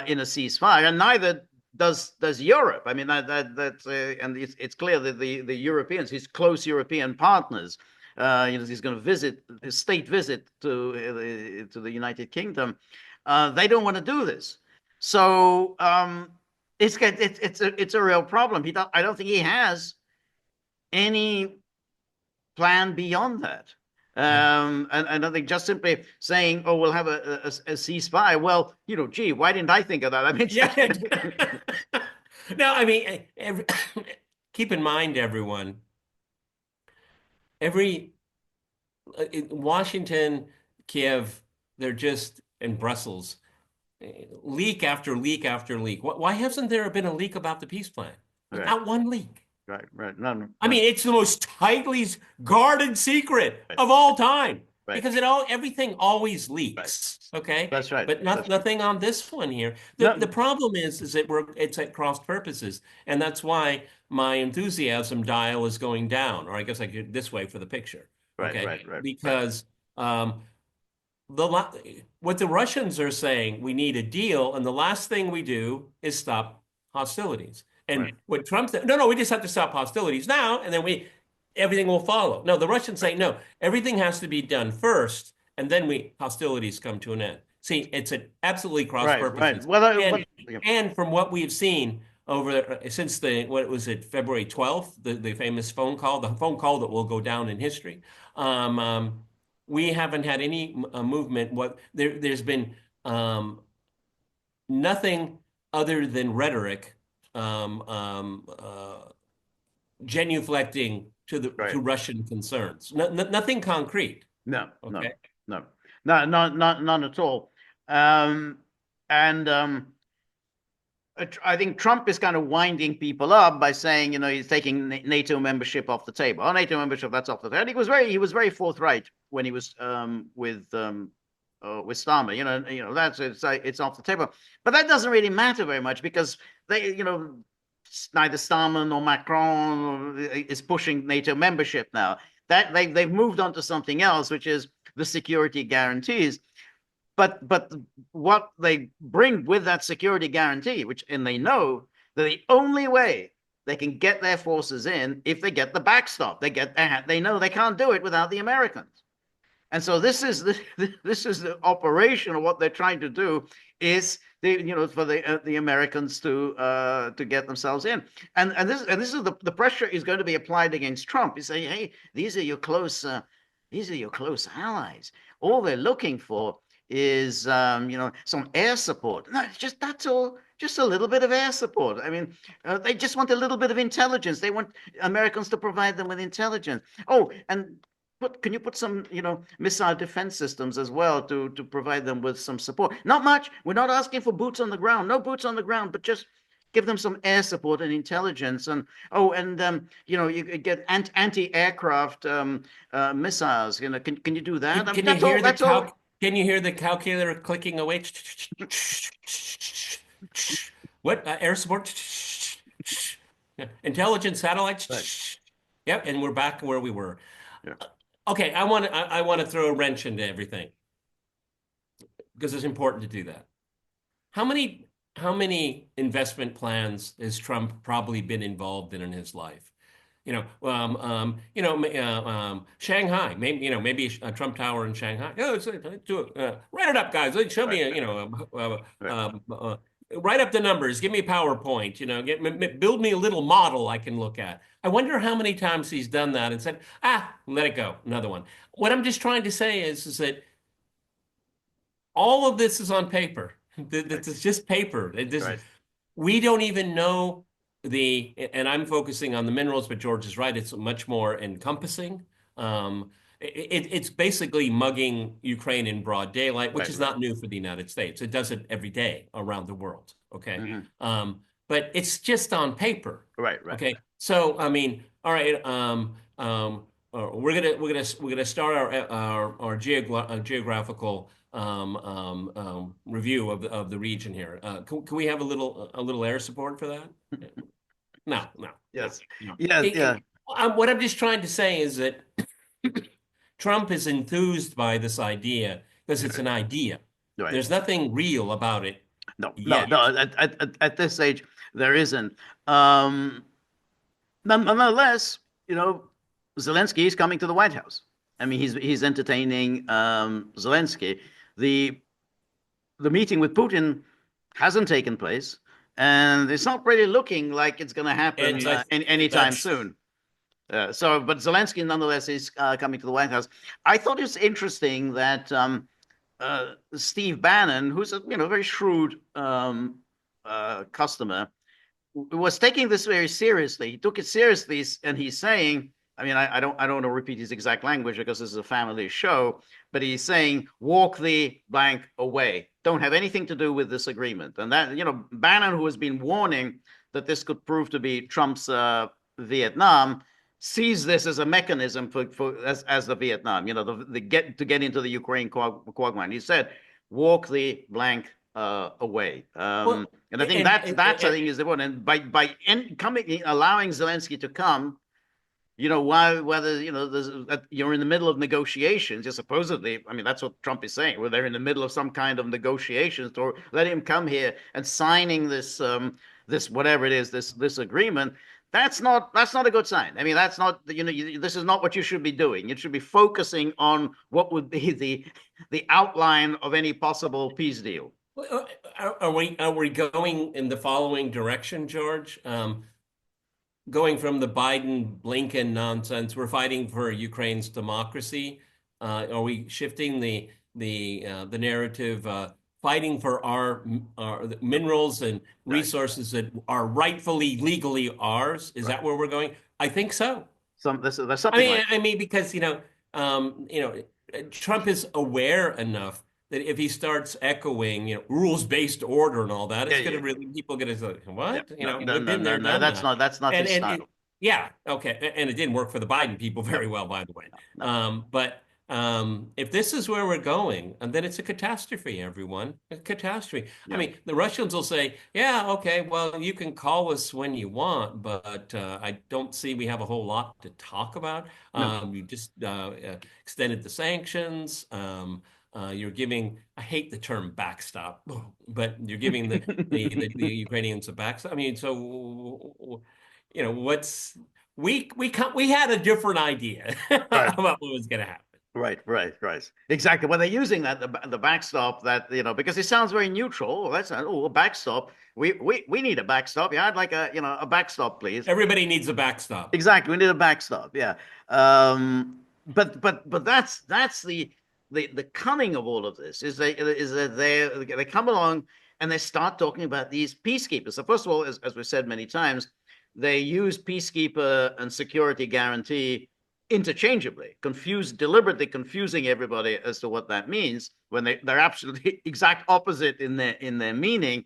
in a ceasefire, and neither does Europe. I mean, and it's clear that the Europeans, his close European partners, he's going to visit his state visit to the United Kingdom. They don't want to do this, so it's a real problem. I don't think he has any plan beyond that. And I think just simply saying, "Oh, we'll have a ceasefire." Well, gee, why didn't I think of that? I mean, Yeah. No, I mean, keep in mind, everyone, every Washington, Kiev, they're just in Brussels, leak after leak after leak. Why hasn't there been a leak about the peace plan? There's right, not one leak. right. No, no, I no. mean, it's the most tightly guarded secret Right, of all time right, because everything always right. leaks. Okay, That's right. but That's right. nothing on this one here. The No, problem is that it's at cross purposes, and that's why my enthusiasm dial is going down, or I guess I could this way for the picture. right, Okay, right, right, right, because what the Russians are saying, we need a deal, and the last thing we do is stop hostilities. right, And what Trump said, no, we just have to stop hostilities now, and then everything will follow. No, the Russians right, say no, everything has to be done first, and then hostilities come to an end. See, it's an absolutely cross right, right. purposes, Yeah, and from what we've seen over since what was it, February 12th, the famous phone call, the phone call that will go down in history. Um, um, we haven't had any movement. There's been nothing other than rhetoric, um, um, uh, genuflecting right. to Russian concerns. Nothing concrete. No, no, Okay. no, no, not none at all. Um, and I think Trump is kind of winding people up by saying, he's taking NATO membership off the table. Oh, NATO membership, that's off the table. And he was very forthright when he was with Starmer. That's it's off the table. But that doesn't really matter very much because neither Starmer nor Macron is pushing NATO membership now. That they've moved on to something else, which is the security guarantees. But what they bring with that security guarantee, and they know that the only way they can get their forces in if they get the backstop. They know they can't do it without the Americans. And so this is the operation of what they're trying to do is for the Americans to get themselves in. And this is the pressure is going to be applied against Trump. You say, hey, these are your close allies. All they're looking for is some air support. No, that's all. Just a little bit of air support. I mean, they just want a little bit of intelligence. They want Americans to provide them with intelligence. Oh, and can you put some missile defense systems as well to provide them with some support? Not much. We're not asking for boots on the ground. No boots on the ground, but just give them some air support and intelligence. And you get anti-aircraft missiles. Can you do that? I mean, Can you that's all. hear That's all. Can you hear the calculator clicking away? What air support? Intelligence Right. satellites. Yep, and we're back where we were. Yeah. Okay, I want to throw a wrench into everything because it's important to do that. How many investment plans has Trump probably been involved in his life? Shanghai, maybe a Trump Tower in Shanghai. Oh, do it. Write it up, guys. Show Right. me, Right. write up the numbers. Give me a PowerPoint. Build me a little model I can look at. I wonder how many times he's done that and said, let it go. Another one. What I'm just trying to say is that all of this is on paper. Right. This is just paper. Right. We don't even know and I'm focusing on the minerals, but George is right. It's much more encompassing. It's basically mugging Ukraine in broad daylight, which Right. is Right. not new for the United States. It does it every day around the world. Okay. Mhm. But it's just on paper. Right. Right. Okay. So, I mean, all right. We're gonna start our geographical review of the region here. Can we have a little air support for that? No. Yes. Yes. Yeah. What I'm just trying to say is that Trump is enthused by this idea because it's an idea. Right. There's nothing real about it No, no, yet. no. At this age, there isn't. Um, Nonetheless, Zelensky is coming to the White House. I mean, he's entertaining Zelensky. The the meeting with Putin hasn't taken place, and it's not really looking like it's going to And happen I anytime that's soon. But Zelensky nonetheless is coming to the White House. I thought it was interesting that Steve Bannon, who's a very shrewd customer, was taking this very seriously. He took it seriously, and he's saying, I mean, I don't want to repeat his exact language because this is a family show, but he's saying, walk the blank away. Don't have anything to do with this agreement. And that, Bannon, who has been warning that this could prove to be Trump's Vietnam, sees this as a mechanism as the Vietnam, the get into the Ukraine quagmire. He said, walk the blank away. well, And I think and, that's I think is the one. And by allowing Zelensky to come, whether you're in the middle of negotiations, supposedly, I mean, that's what Trump is saying. Where they're in the middle of some kind of negotiations, or let him come here and signing this whatever it is, this agreement. That's not a good sign. I mean, that's not this is not what you should be doing. You should be focusing on what would be the outline of any possible peace deal. are we going in the following direction, George? Going from the Biden Blinken nonsense, we're fighting for Ukraine's democracy. Are we shifting the narrative, fighting for our minerals and Right. resources that are rightfully legally ours? Is Right. that where we're going? I think so. There's I something mean, like I mean, because Trump is aware enough that if he starts echoing, rules-based order and all that, yeah, it's going yeah, to really people going to say, yeah. what? No, no, We've no, been no, there, no. done That's that, not his and style. yeah, okay, and it didn't work for the Biden people No, very well, by the way. no, But if this is where we're going, and then it's a catastrophe, everyone, a catastrophe. I yeah, mean, the Russians will say, yeah, okay, well, you can call us when you want, but I don't see we have a whole lot to talk about. no. You just extended the sanctions. You're giving, I hate the term backstop, but you're giving the Ukrainians a backstop. I mean, so, what's, we had a different idea Right. about what was going to happen. Right. Exactly. Well, they're using that the backstop that because it sounds very neutral. Oh, that's not, a backstop. We need a backstop. Yeah, I'd like a backstop, please. Everybody needs a backstop. Exactly. We need a backstop. Yeah. But that's the cunning of all of this is that they come along and they start talking about these peacekeepers. So first of all, as we've said many times, they use peacekeeper and security guarantee interchangeably, deliberately confusing everybody as to what that means when they're absolutely exact opposite in their meaning.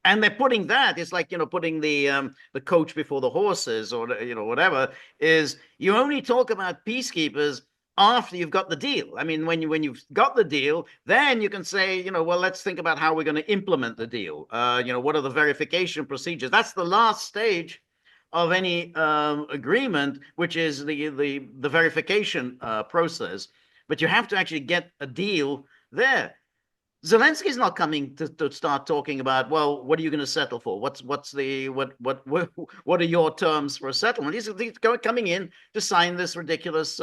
And they're putting that, it's like putting the coach before the horses, or whatever. Is you only talk about peacekeepers after you've got the deal. I mean, when you've got the deal, then you can say, well, let's think about how we're going to implement the deal. What are the verification procedures? That's the last stage of any agreement, which is the verification process. But you have to actually get a deal there. Zelensky's not coming to start talking about, well, what are you going to settle for? What are your terms for a settlement? He's coming in to sign this ridiculous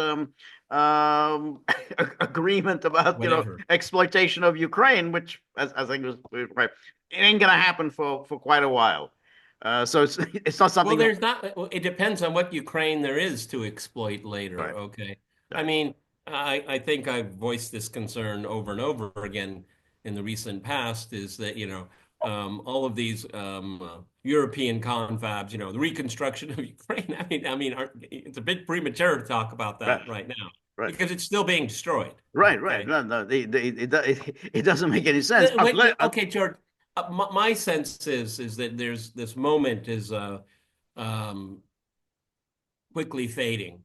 agreement about Whatever. exploitation of Ukraine, which as I think was right, it ain't going to happen for quite a while. So it's not Well, something that there's not, it depends on what Ukraine there is to exploit later. right, Okay. I right, mean, I think I've voiced this concern over and over again in the recent past is that, all of these European confabs, the reconstruction of Ukraine. It's a bit premature to talk about right, that right now right. because it's still being destroyed. Right. Okay. No. It doesn't make any sense. Okay, George. My sense is that there's this moment is um, quickly fading.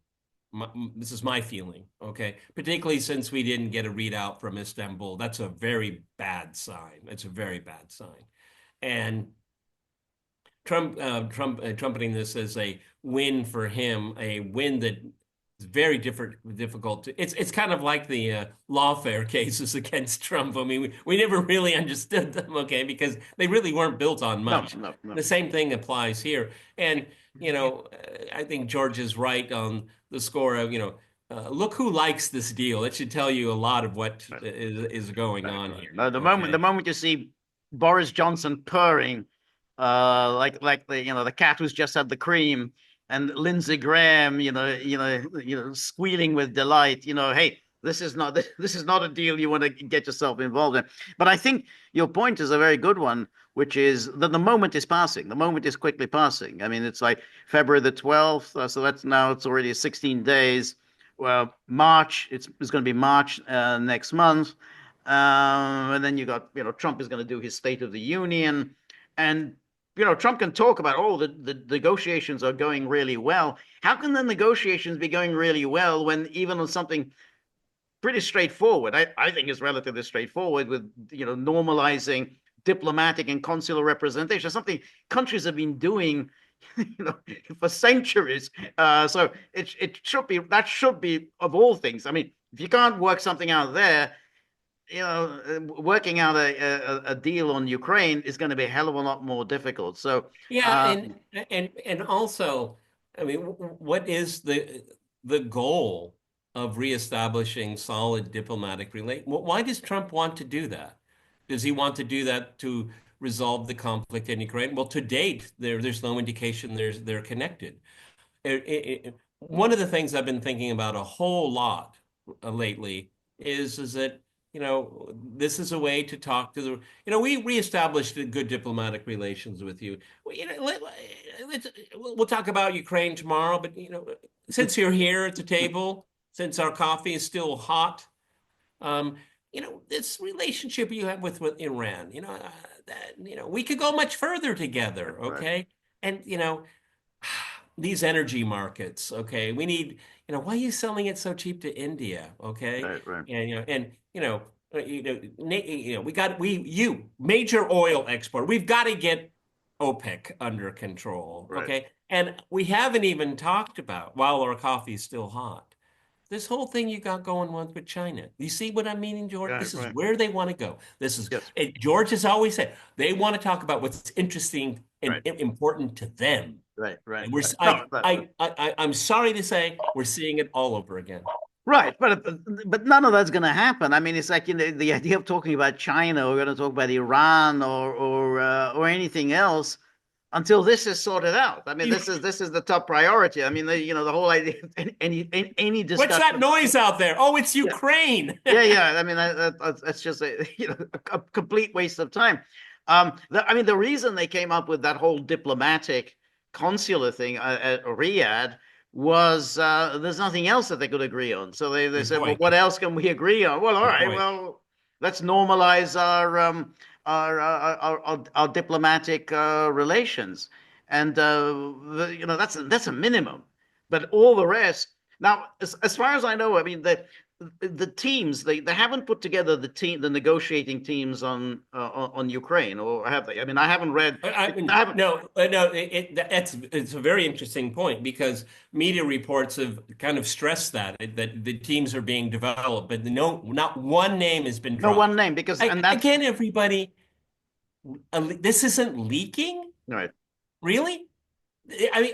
This is my feeling, okay? Particularly since we didn't get a readout from Istanbul. That's a very bad sign. It's a very bad sign. And trumpeting this as a win for him, a win that It's very difficult to. It's kind of like the lawfare cases against Trump. I mean, we never really understood them, okay, because they really weren't built on No, much. no, no. The same thing applies here, and I think George is right on the score of look who likes this deal. It should tell you a lot of what Right, is going right, on right. here. No, the Okay. moment you see Boris Johnson purring, like the the cat who's just had the cream, and Lindsey Graham, squealing with delight, hey, this is not a deal you want to get yourself involved in. But I think your point is a very good one, which is that the moment is passing. The moment is quickly passing. I mean, it's like February the 12th, so it's already 16 days. Well, March, it's going to be March next month. And then you got, Trump is going to do his State of the Union. And, Trump can talk about, oh, the negotiations are going really well. How can the negotiations be going really well when even on something pretty straightforward, I think is relatively straightforward with, normalizing diplomatic and consular representation, something countries have been doing for centuries. So it should be that should be of all things. I mean, if you can't work something out there, working out a deal on Ukraine is going to be a hell of a lot more difficult. So, Yeah, uh, and also, I mean, what is the goal of reestablishing solid diplomatic relate? Why does Trump want to do that? Does he want to do that to resolve the conflict in Ukraine? Well, to date, there's no indication they're connected. One of the things I've been thinking about a whole lot lately is that this is a way to talk to the we reestablished good diplomatic relations with you. Well, we'll talk about Ukraine tomorrow, but since you're here at the table, since our coffee is still hot, um, this relationship you have with Iran, that we could go much further together, right, okay? And these energy markets, okay? We need, why are you selling it so cheap to India, okay? right, right, And we major oil export. We've got to get OPEC under control, right, okay? And we haven't even talked about while our coffee's still hot. This whole thing you got going on with China. You see what I'm meaning, George? right, This is right. where they want to go. This is, Yes, George has always said they want to talk about what's interesting and right, important to them. right, right, And right. No, I'm sorry to say we're seeing it all over again. right, but none of that's going to happen. I mean, it's like the idea of talking about China, or we're going to talk about Iran or anything else until this is sorted out. I mean, You, this is the top priority. I mean, the whole idea any what's that discussion. noise out there? Oh, it's Yeah, Ukraine. yeah, yeah. I mean, that's just a complete waste of time. I mean, the reason they came up with that whole diplomatic consular thing at Riyadh was there's nothing else that they could agree on. So they Good said, well, point. what else can we agree on? Well, all Good right, point. well, let's normalize our diplomatic relations, and that's a minimum. But all the rest. Now, as far as I know, I mean the teams they haven't put together the negotiating teams on Ukraine, or have they? I mean, I haven't read. I haven't. No, it's a very interesting point because media reports have kind of stressed that the teams are being developed, but no, not one name has been No one dropped. name because and that's Again, everybody, this isn't leaking, right, really? I mean,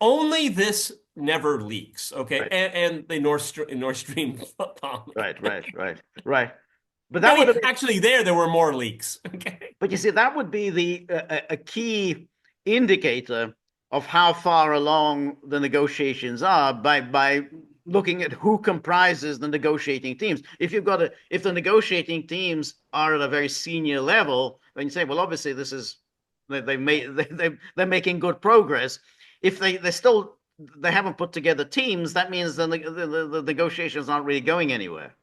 only this never leaks, okay? right, And the Nord Stream bombing. right. But that would No, have been. actually, there were more leaks. Okay. But you see, that would be a key indicator of how far along the negotiations are by looking at who comprises the negotiating teams. If the negotiating teams are at a very senior level, then you say, well, obviously they made they're making good progress. If they haven't put together teams, that means the negotiations aren't really going anywhere.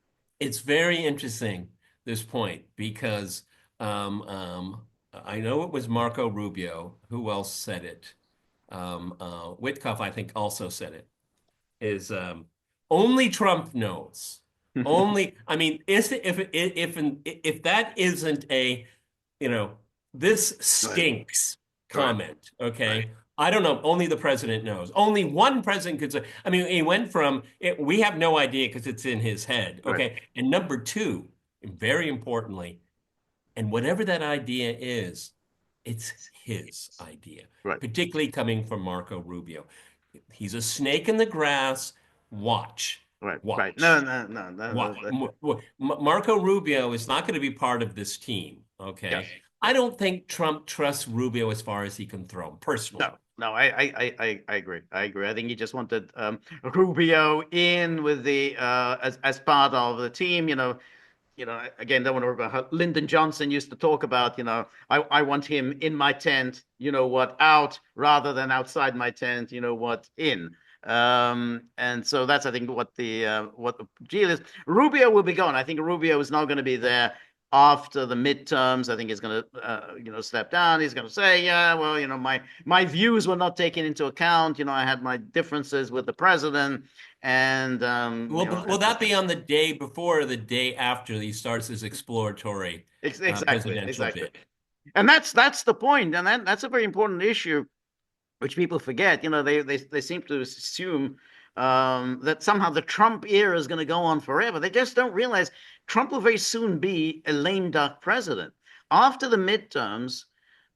It's very interesting, this point, because um, um, I know it was Marco Rubio. Who else said it? Witkoff, I think, also said it. Is only Trump knows. Only, I mean, if that isn't a, you know, this Right, stinks right, comment, right. okay? I don't know. Only the president knows. Only one president could say. I mean, he went from it, we have no idea because it's in his head. Right, Okay. And number two, and very importantly, and whatever that idea is, it's his idea, right, particularly coming from Marco Rubio. He's a snake in the grass. Watch, right, right. No, watch. no, no, no, What no, Marco Rubio is not going to be part of this team. yes. Okay. I don't think Trump trusts Rubio as far as he can throw him personally. No, no, I agree. I agree. I think he just wanted Rubio in with the as part of the team. Again, don't want to remember how Lyndon Johnson used to talk about. I want him in my tent. Out rather than outside my tent. In. And so that's I think what the deal is. Rubio will be gone. I think Rubio is not going to be there after the midterms. I think he's going to step down. He's going to say, yeah, well, my views were not taken into account. I had my differences with the president, and Will that be on the day before or the day after he starts his exploratory exactly, presidential exactly. bid? And that's the point, and that's a very important issue which people forget. They seem to assume that somehow the Trump era is going to go on forever. They just don't realize Trump will very soon be a lame duck president. After the midterms,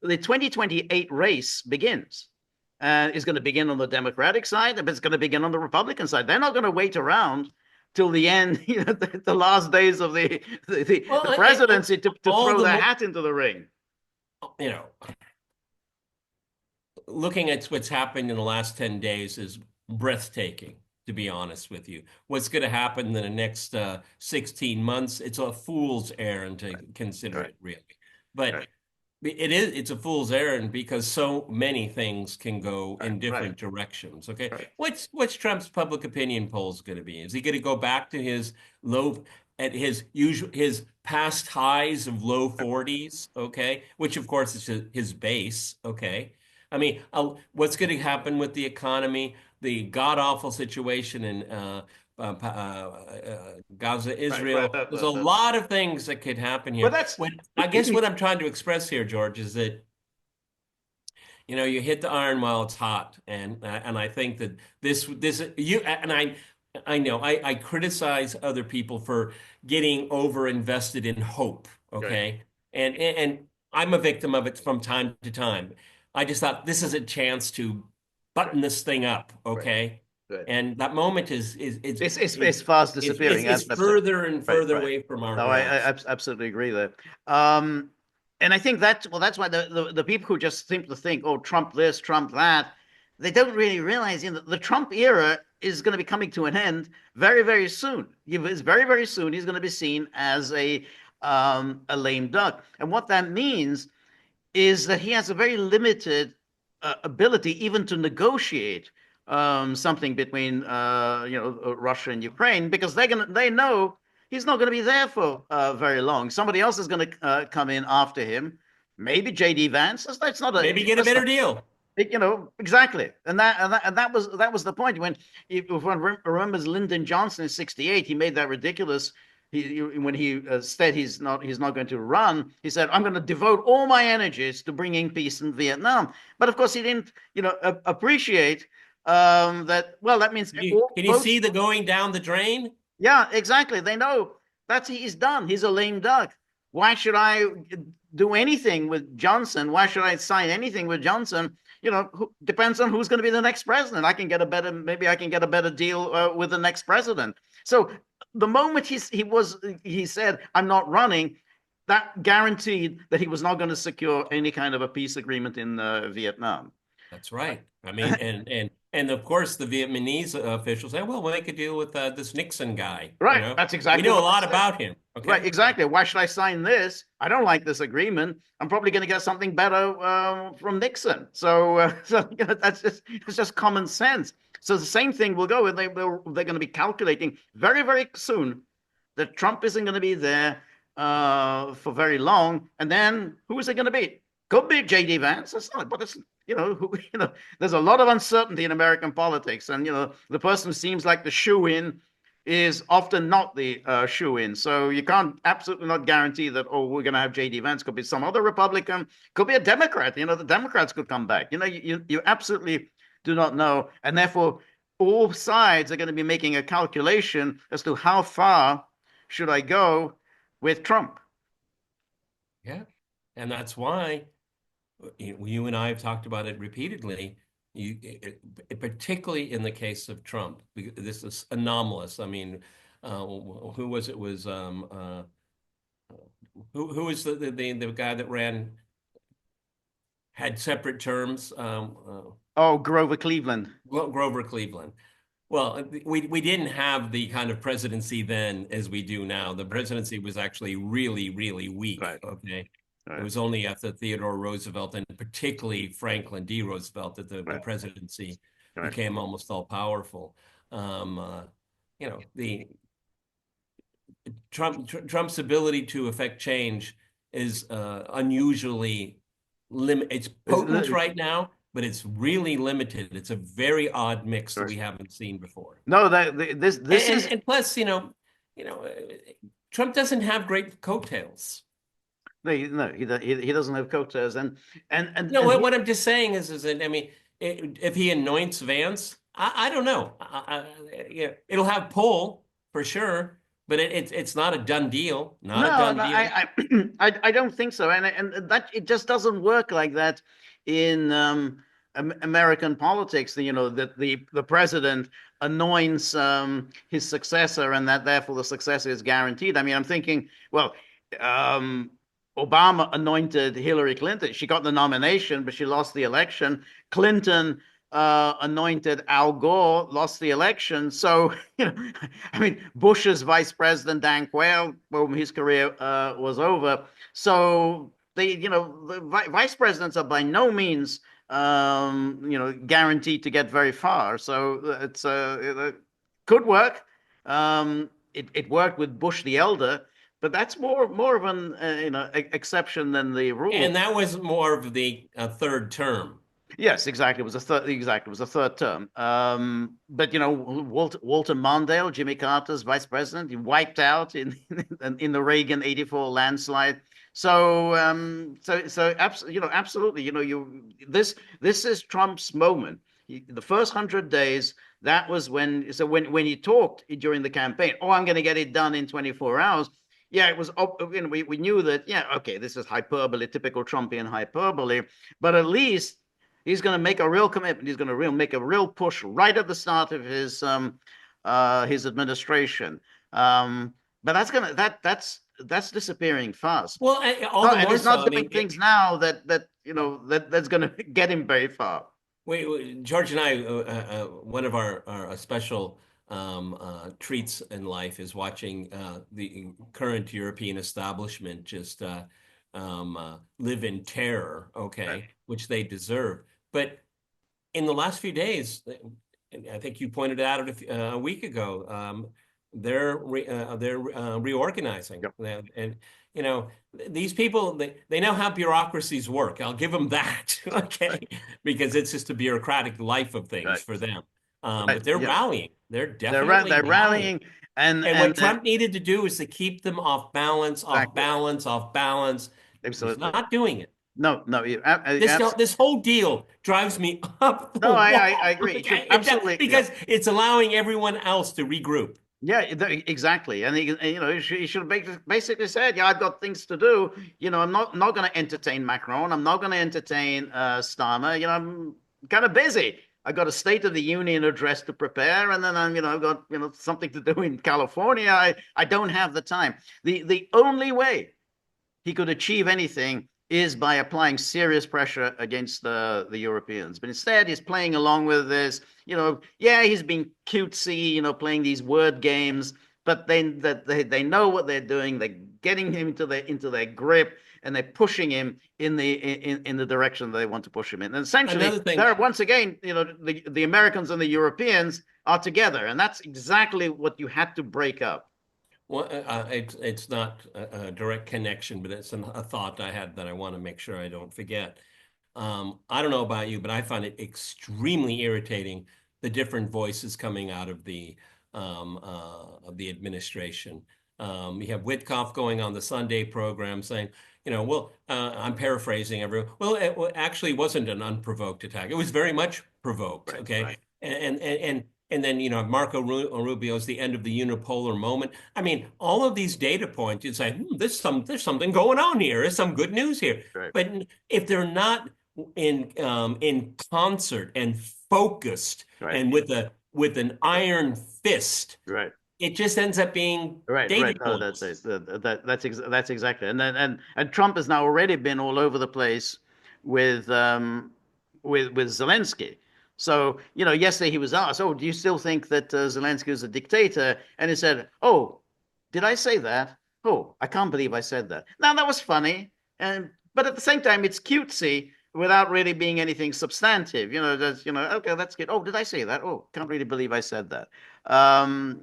the 2028 race begins. It's going to begin on the Democratic side, but it's going to begin on the Republican side. They're not going to wait around till the end, the last days of the Well, presidency to all throw the their more, hat into the ring. you know, looking at what's happened in the last 10 days is breathtaking, to be honest with you. What's going to happen in the next 16 months, it's a fool's errand to consider Right, it, really. But right, it's a fool's errand because so many things can go right, in right, different directions. Okay. right. What's Trump's public opinion polls going to be? Is he going to go back to his low at his past highs of low 40s? Okay, which of course is his base. Okay. I mean, what's going to happen with the economy, the god awful situation in Gaza, Right, right. Israel? There's a lot of things that could happen But here. that's I guess what I'm trying to express here, George, is that you hit the iron while it's hot, and I think that this you and I know I criticize other people for getting over invested in hope, right, okay, and I'm a victim of it from time to time. I just thought this is a chance to right, button this thing up, right, okay, good. and that moment is It's fast disappearing. it's That's it. further and Right, further right. away from our No, I grasp. absolutely agree there. Um, and I think that's why the people who just seem to think, oh, Trump this, Trump that, they don't really realize the Trump era is going to be coming to an end very, very soon. It's very, very soon. He's going to be seen as a lame duck, and what that means is that he has a very limited ability even to negotiate something between Russia and Ukraine because they know he's not going to be there for very long. Somebody else is going to come in after him. Maybe J.D. Vance. That's not a Maybe get a that's better not, deal. exactly, and that was the point when if one remembers Lyndon Johnson in '68, he made that ridiculous. When he said he's not going to run, he said, "I'm going to devote all my energies to bringing peace in Vietnam." But of course, he didn't, appreciate that. Well, that means Can you both. see the going down the drain? Yeah, exactly. They know he's done. He's a lame duck. Why should I do anything with Johnson? Why should I sign anything with Johnson? Depends on who's going to be the next president. Maybe I can get a better deal with the next president. So the moment he said, "I'm not running," that guaranteed that he was not going to secure any kind of a peace agreement in Vietnam. That's right. I mean, and of course, the Vietnamese officials say, "Well, we'll make a deal with this Nixon guy." Right. That's We exactly know a what they lot said. about him. Right, Okay. exactly. Why should I sign this? I don't like this agreement. I'm probably going to get something better from Nixon. So it's just common sense. So the same thing will go. They're going to be calculating very, very soon that Trump isn't going to be there for very long. And then who is it going to be? Could be J.D. Vance. But it's there's a lot of uncertainty in American politics, and the person who seems like the shoe-in is often not the shoe-in. So you can't absolutely not guarantee that, oh, we're going to have J.D. Vance. Could be some other Republican, could be a Democrat. You know, the Democrats could come back. You know, you absolutely do not know. And therefore, all sides are going to be making a calculation as to how far should I go with Trump. Yeah. And that's why you and I have talked about it repeatedly. Particularly in the case of Trump, this is anomalous. I mean, who was it? Was who was the guy that ran had separate terms? Oh, Grover Cleveland. Grover Cleveland. Well, we didn't have the kind of presidency then as we do now. The presidency was actually really, really weak. Right. Okay. It Right. was only after Theodore Roosevelt and particularly Franklin D. Roosevelt that the Right. presidency Right. became almost all powerful. Um, uh, the Trump's ability to affect change is unusually limit. It's potent right now, but it's really limited. It's a very odd mix that we haven't seen before. No, this is And plus, you know, uh, Trump doesn't have great coattails. no, he doesn't have coattails, No, and he, what I'm just saying is that I mean, if he anoints Vance, I don't know. Yeah, it'll have pull for sure, but it's not a done deal. Not a no, done no, deal. I don't think so, and that it just doesn't work like that in American politics. You know that the president anoints his successor, and that therefore the successor is guaranteed. I mean, I'm thinking, well, um, Obama anointed Hillary Clinton. She got the nomination, but she lost the election. Clinton anointed Al Gore, lost the election. So, you know, I mean, Bush's vice president, Dan Quayle, well, his career was over. So the vice presidents are by no means, guaranteed to get very far. So it could work. It worked with Bush the elder, but that's more of an exception than the rule. And that was more of the third term. Yes, exactly. It was a third. Exactly, it was a third term. But Walter Mondale, Jimmy Carter's vice president, he wiped out in the Reagan '84 landslide. Absolutely. This is Trump's moment. The first 100 days, that was when he talked during the campaign. Oh, I'm going to get it done in 24 hours. Yeah, it was. We knew that. Yeah, okay, this is hyperbole, typical Trumpian hyperbole. But at least he's going to make a real commitment. He's going to make a real push right at the start of his administration. But that's disappearing fast. Well, all No, the and more he's so. not I doing mean, things now that's going to get him very far. George and I, one of our special treats in life is watching the current European establishment just live in terror, Right. okay, which they deserve. But in the last few days, I think you pointed out a week ago, they're reorganizing, Yep. and these people they know how bureaucracies work. I'll give them that, okay, because it's just a bureaucratic life of things Right. for them. Right. But they're Yeah. rallying. They're definitely They're rallying. rallying and And and what Trump needed to do is to keep them off balance, off exactly. balance, off balance. He's Absolutely. not doing it. No, no, This whole deal drives me up the no, I wall. agree. Okay, Absolutely. Yeah. because it's allowing everyone else to regroup. Yeah, exactly. And he should have basically said, "Yeah, I've got things to do. I'm not going to entertain Macron. I'm not going to entertain Starmer. I'm kind of busy. I got a State of the Union address to prepare, and then I've got something to do in California. I don't have the time. The only way he could achieve anything is by applying serious pressure against the Europeans. But instead, he's playing along with this. Yeah, he's being cutesy, playing these word games. But they know what they're doing. They're getting him into their grip, and they're pushing him in the direction they want to push him in. And essentially, Another thing, there once again, the Americans and the Europeans are together, and that's exactly what you had to break up. well, it's not a direct connection, but it's a thought I had that I want to make sure I don't forget. I don't know about you, but I find it extremely irritating the different voices coming out of the of the administration. You have Witkoff going on the Sunday program saying, well, I'm paraphrasing everyone. Well, it actually wasn't an unprovoked attack. It was very much provoked. Right, Okay, right, and then Marco Rubio's the end of the unipolar moment. I mean, all of these data points, you'd say, there's something going on here. There's some good news here. right, But if they're not in concert and focused right, and with an right, iron fist, right. it just ends up being Right, data right. No, that's points. it. That's exactly. And then and Trump has now already been all over the place with with Zelensky. So, yesterday he was asked, "Oh, do you still think that Zelensky is a dictator?" And he said, "Oh, did I say that? Oh, I can't believe I said that." Now that was funny, and but at the same time, it's cutesy without really being anything substantive. Okay, that's good. Oh, did I say that? Oh, can't really believe I said that. Um,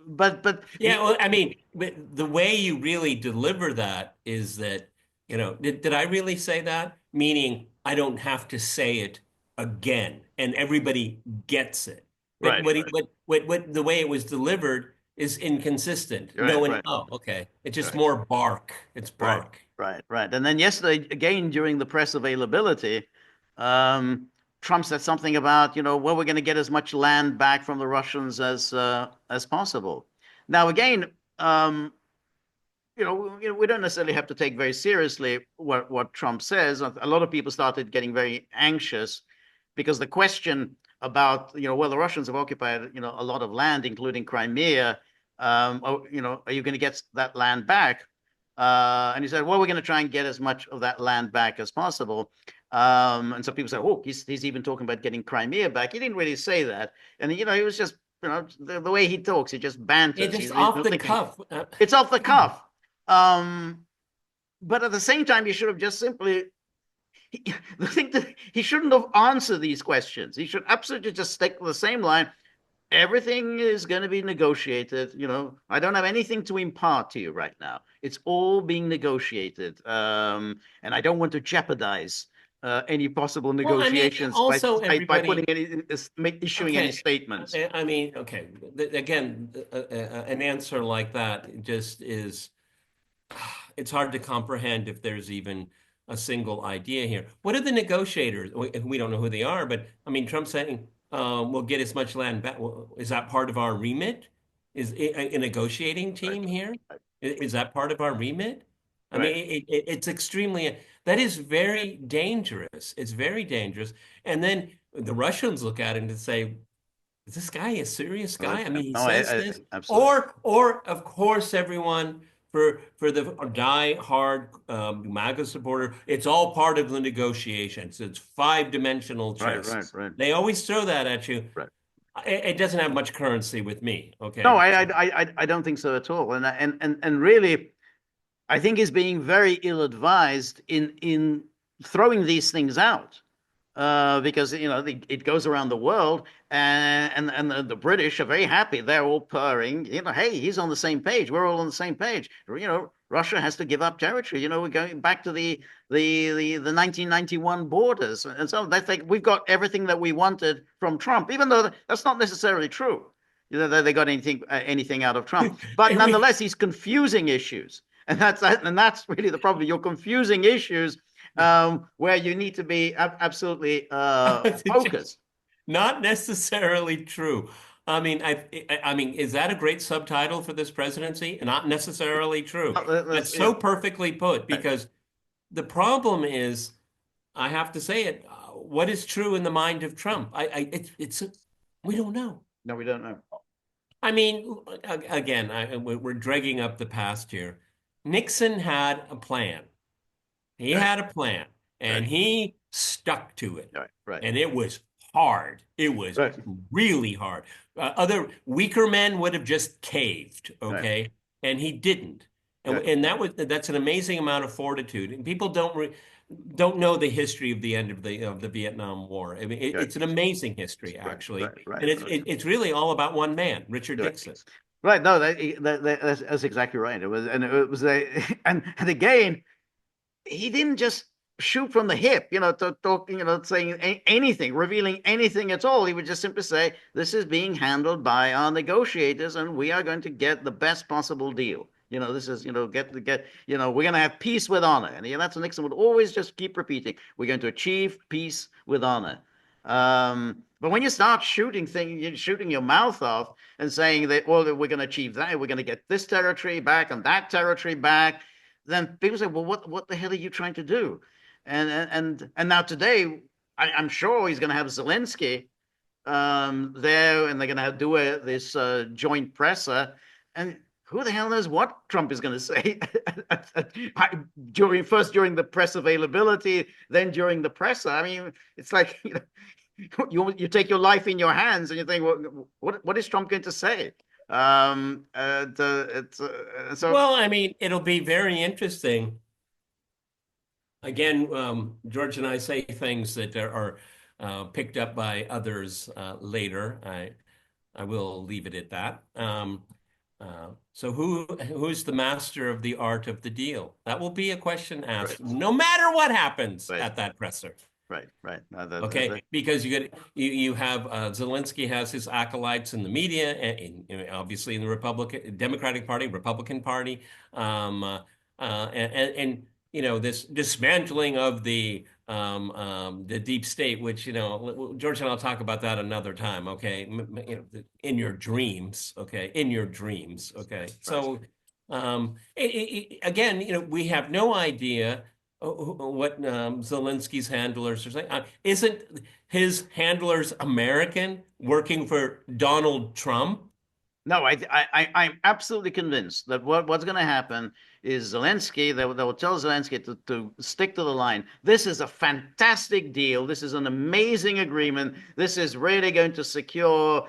but Yeah, well, I mean, the way you really deliver that is that, did I really say that? Meaning I don't have to say it again and everybody gets it. But right, right, what the way it was delivered is inconsistent. No right, one, right, oh, okay. It's just right, more bark. It's right, bark. right, right. And then yesterday, again, during the press availability, um, Trump said something about, well, we're going to get as much land back from the Russians as possible. Now, again, um, we don't necessarily have to take very seriously what Trump says. A lot of people started getting very anxious because the question about, well, the Russians have occupied, a lot of land, including Crimea. Are you going to get that land back? And he said, well, we're going to try and get as much of that land back as possible. And so people said, oh, he's even talking about getting Crimea back. He didn't really say that. And, he was just, the way he talks, he just It's banters. just He's off not the thinking, cuff. it's off the God. cuff. But at the same time, you should have just simply the thing that he shouldn't have answered these questions. He should absolutely just stick to the same line. Everything is going to be negotiated. I don't have anything to impart to you right now. It's all being negotiated, and I don't want to jeopardize any possible Well, I mean, negotiations also by putting everybody, issuing any okay. statements. I mean, okay. Again, an answer like that just is, it's hard to comprehend if there's even a single idea here. What are the negotiators? We don't know who they are, but I mean, Trump saying, we'll get as much land back. Is that part of our remit? Is a negotiating Right, team here? Is that part of our remit? I right, mean, it's extremely, that is very dangerous. It's very dangerous. And then the Russians look at it and say, is this guy a serious right. guy? I mean, he No, says this, absolutely. or of course, everyone for the die-hard MAGA supporter, it's all part of the negotiations. It's five-dimensional Right, right, chess. right, They always throw that at you. right. It doesn't have much currency with me. No, Okay, I don't think so at all. And really, I think he's being very ill-advised in throwing these things out because it goes around the world, and the British are very happy. They're all purring. Hey, he's on the same page. We're all on the same page. Russia has to give up territory. We're going back to the 1991 borders, and so they think we've got everything that we wanted from Trump, even though that's not necessarily true. They got anything out of Trump, but and we nonetheless, he's confusing issues, and that's really the problem. You're confusing issues where you need to be absolutely just focused. not necessarily true. I mean, I mean, is that a great subtitle for this presidency? Not necessarily true. That's Yeah, so perfectly put right. because the problem is, I have to say it, what is true in the mind of Trump? It's we don't know. No, we don't know. I mean, again, we're dragging up the past here. Nixon had a plan. He Right, had a plan and right, he stuck to it. right, right, And it was hard. It was right, really hard. Other weaker men would have just caved, right, okay? And he didn't. right, And that's an amazing amount of fortitude. And people don't know the history of the end of the Vietnam War. I mean, right, it's an amazing history, right, actually. right, right, And right. it's really all about one man, Richard Right. Nixon. Right. No, that's exactly right. It was, and it was a, and again, he didn't just shoot from the hip, talking, saying anything, revealing anything at all. He would just simply say, "This is being handled by our negotiators, and we are going to get the best possible deal." This is, we're going to have peace with honor. And that's what Nixon would always just keep repeating. We're going to achieve peace with honor. But when you start shooting your mouth off and saying that, well, we're going to achieve that, we're going to get this territory back and that territory back, then people say, well, what the hell are you trying to do? And now today, I'm sure he's going to have Zelensky there, and they're going to do this joint presser. And who the hell knows what Trump is going to say during the press availability, then during the presser. I mean, it's like you take your life in your hands, and you think, well, what is Trump going to say? Well, I mean, it'll be very interesting. Again, George and I say things that are picked up by others later. I will leave it at that. So who's the master of the art of the deal? That will be a question asked, right, no matter what happens right, at that presser. right. Okay, because you have Zelensky has his acolytes in the media, and obviously in the Democratic Party, Republican Party, and this dismantling of the deep state, which George and I'll talk about that another time. Okay, in your dreams. Okay, in your dreams. Okay, right. so again, we have no idea what Zelensky's handlers are saying. Isn't his handlers American working for Donald Trump? No, I'm absolutely convinced that what's going to happen is they will tell Zelensky to stick to the line. This is a fantastic deal. This is an amazing agreement. This is really going to secure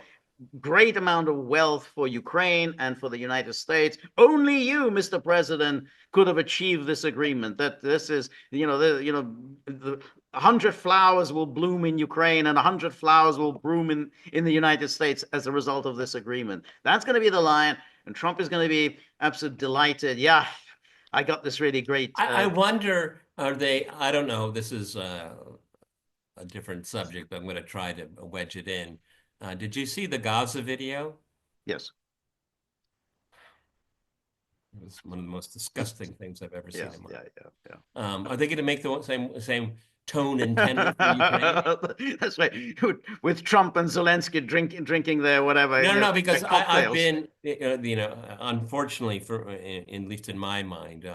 great amount of wealth for Ukraine and for the United States. Only you, Mr. President, could have achieved this agreement. That this is, the 100 flowers will bloom in Ukraine and 100 flowers will bloom in the United States as a result of this agreement. That's going to be the line, and Trump is going to be absolutely delighted. Yeah, I got this really great. I wonder, are they? I don't know. This is a different subject, but I'm going to try to wedge it in. Did you see the Gaza video? Yes. It was one of the most disgusting things I've ever seen Yes. in my Yeah. life. Yeah. Are they going to make the same tone and tenor for Ukraine? That's right. With Trump and Zelensky drinking their whatever, No, their because I've cocktails. been, unfortunately, at least in my mind,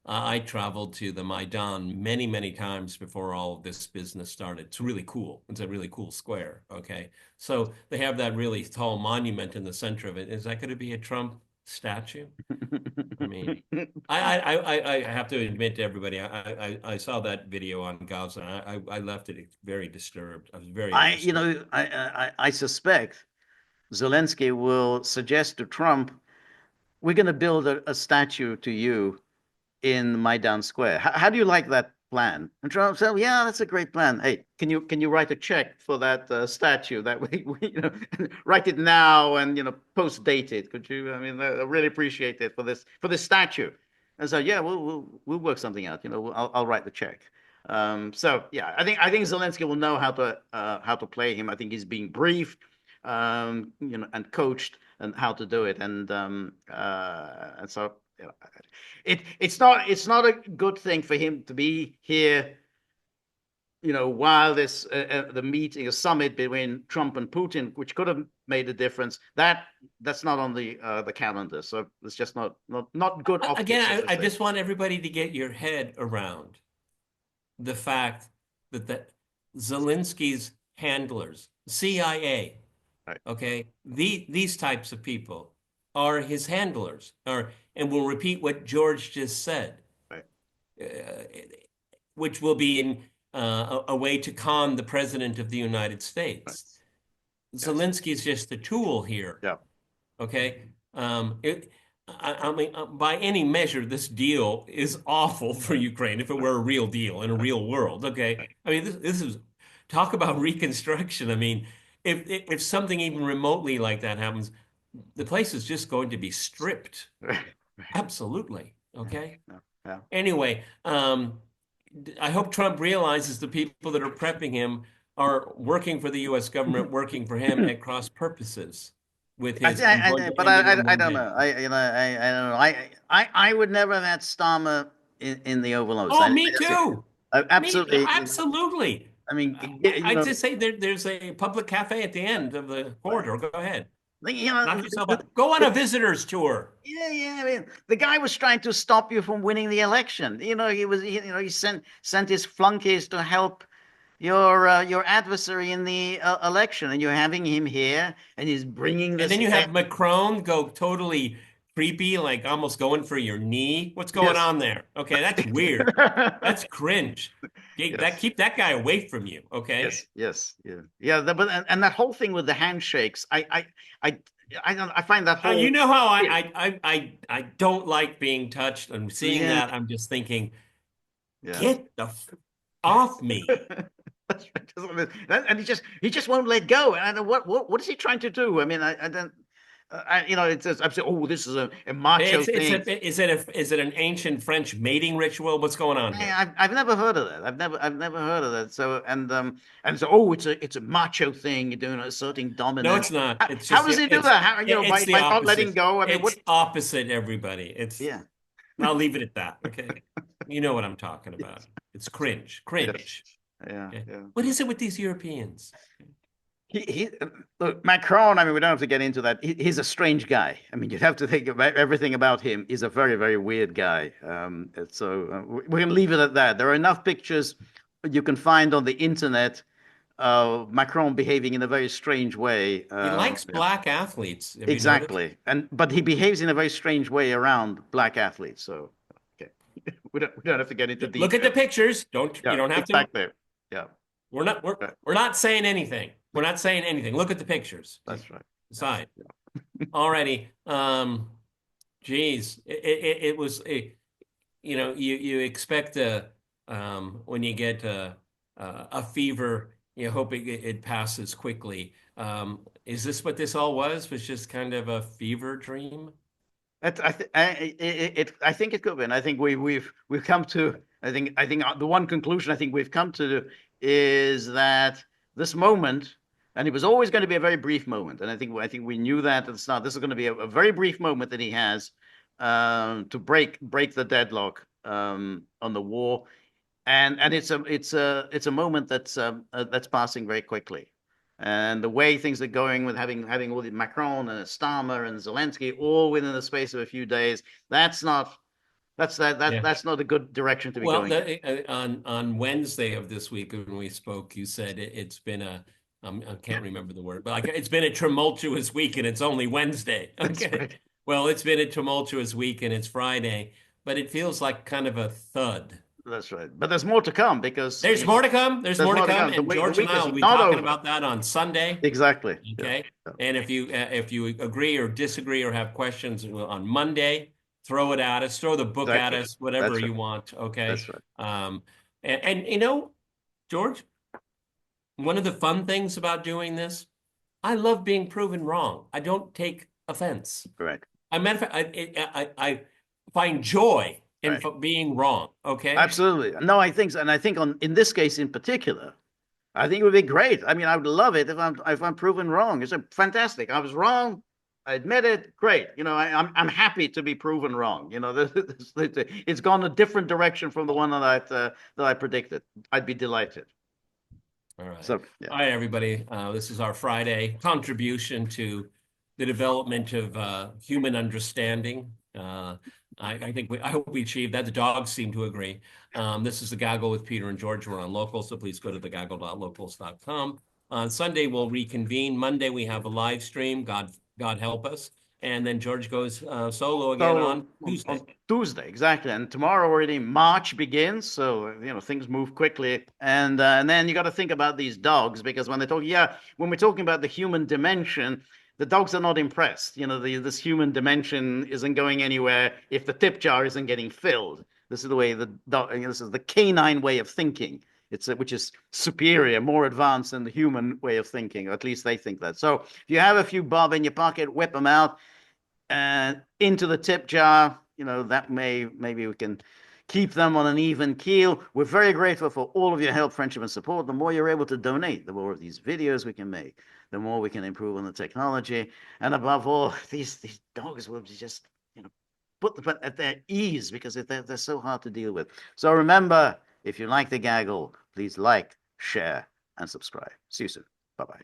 I traveled to the Maidan many, many times before all of this business started. It's really cool. It's a really cool square. Okay, so they have that really tall monument in the center of it. Is that going to be a Trump statue? I mean, I have to admit to everybody, I saw that video on Gaza. I left it very disturbed. I was very I, you disturbed. know, I suspect Zelensky will suggest to Trump, we're going to build a statue to you in Maidan Square. How do you like that plan? And Trump said, yeah, that's a great plan. Hey, can you write a check for that statue that we write it now and post date it? Could you? I mean, I really appreciate it for this statue. And so yeah, we'll work something out. I'll write the check. So yeah, I think Zelensky will know how to play him. I think he's being briefed, and coached and how to do it. And so it's not a good thing for him to be here, while this the meeting, a summit between Trump and Putin, which could have made a difference. That's not on the calendar, so it's just not good optics, as Again, they I say. just want everybody to get your head around the fact that Zelensky's handlers, CIA, Right, okay, these types of people are his handlers, and will repeat what George just said, right, uh, which will be in a way to con the president of the United right. States. Yes. Zelensky is just a tool here. Yeah. Okay. I mean, by any measure, this deal is awful for Ukraine if it Right, were a real deal in a right, real world. Okay. right, I mean, this is talk about reconstruction. I mean, if something even remotely like that happens, the place is just going to be stripped. right, right. Absolutely. Yeah. Okay. Yeah. Yeah. Anyway, I hope Trump realizes the people that are prepping him are working for the U.S. government, working for him at cross purposes with his, I'm going to But end it in I one don't day. know. I don't know. I would never have had Starmer in the Oval Office. Oh, me too. Absolutely. Absolutely. I mean, I just say there's a public cafe at the end of the corridor. Go ahead. you Knock know, yourself out. Go on a visitor's tour. yeah. I mean, the guy was trying to stop you from winning the election. He sent his flunkies to help your adversary in the election, and you're having him here, and he's bringing And this. then you have Macron go totally creepy, like almost going for your knee. What's going Yes. on there? Okay, that's weird. That's cringe. Yes. Keep that guy away from you. Okay. Yeah. But and that whole thing with the handshakes, I, I find that You whole know how weird. I don't like being touched. And seeing Yeah, that, I'm just thinking, yeah. get the off me. That's right. And he just won't let go. And I don't know what is he trying to do? I mean, I don't. It's just, I'm saying, oh, this is a macho thing. Is it an ancient French mating ritual? What's going on here? I've never heard of that. I've never heard of that. So and so oh, it's a macho thing. You're doing asserting No, dominance. it's not. It's How just does he do that? How it's the by not letting opposite. go? I mean, It's what? opposite, everybody. Yeah, I'll leave it at that. Okay. You know what I'm talking about. It's cringe. yes, Cringe. yeah, Okay. yeah. What is it with these Europeans? He look Macron. I mean, we don't have to get into that. He's a strange guy. I mean, you'd have to think about everything about him. He's a very weird guy. We're gonna leave it at that. There are enough pictures you can find on the internet of Macron behaving in a very strange way. He likes Yeah, black athletes. Have you noticed? exactly. But he behaves in a very strange way around black athletes. So okay, we don't have to get into Look at the detail. pictures. You Yeah, don't have to. exactly. Yeah, right. We're not saying anything. We're not saying anything. Look at the pictures. Okay. That's right. Yes. Decide. Alrighty. Geez, it was you expect when you get a fever, you hope it passes quickly. Is this what this all was? Was just kind of a fever dream? I think it could be, and I think we've come to. I think the one conclusion I think we've come to is that this moment, and it was always going to be a very brief moment, and I think we knew that at the start. This is going to be a very brief moment that he has to break the deadlock on the war, and it's a moment that's passing very quickly. And the way things are going with having all the Macron and Starmer and Zelensky all within the space of a few days, that's not Yeah. that's not a good direction to be Well, going in. on Wednesday of this week when we spoke, you said it's been I can't remember the word, but like it's been a tumultuous week and it's only Wednesday. That's Okay. right. Well, it's been a tumultuous week and it's Friday, but it feels like kind of a thud. That's right. But there's more to come because There's more to come. There's there's more to more to come, come. and The George and week I is will be not talking over. about that on Sunday. Exactly. Yeah. Okay. Yeah. And if you agree or disagree or have questions on Monday, throw it at us, throw the book at Exactly. us, whatever That's right. you want. Okay. That's right. Um, and George, one of the fun things about doing this, I love being proven wrong. I don't take offense. Right. I matter of fact, I find joy in Right. being wrong. Okay. Absolutely. No, I think so. And I think on in this case in particular, I think it would be great. I mean, I would love it if I'm proven wrong. It's a fantastic. I was wrong. I admit it. Great. I'm happy to be proven wrong. It's gone a different direction from the one that I predicted. I'd be delighted. All right. So yeah, All right, everybody. This is our Friday contribution to the development of human understanding. I hope we achieved that. The dogs seem to agree. This is the Gaggle with Peter and George. We're on local, so please go to thegaggle.locals.com. On Sunday, we'll reconvene. Monday, we have a live stream. God help us. And then George goes solo again so on Tuesday. on Tuesday, exactly, and tomorrow already March begins, so things move quickly, and then you got to think about these dogs because when we're talking about the human dimension, the dogs are not impressed. This human dimension isn't going anywhere if the tip jar isn't getting filled. This is the way the dog. This is the canine way of thinking. Which is superior, more advanced than the human way of thinking, or at least they think that. So if you have a few bob in your pocket, whip them out and into the tip jar. That maybe we can keep them on an even keel. We're very grateful for all of your help, friendship, and support. The more you're able to donate, the more of these videos we can make, the more we can improve on the technology. And above all, these dogs will just, put them at their ease because they're so hard to deal with. So remember, if you like the gaggle, please like, share, and subscribe. See you soon. Bye-bye.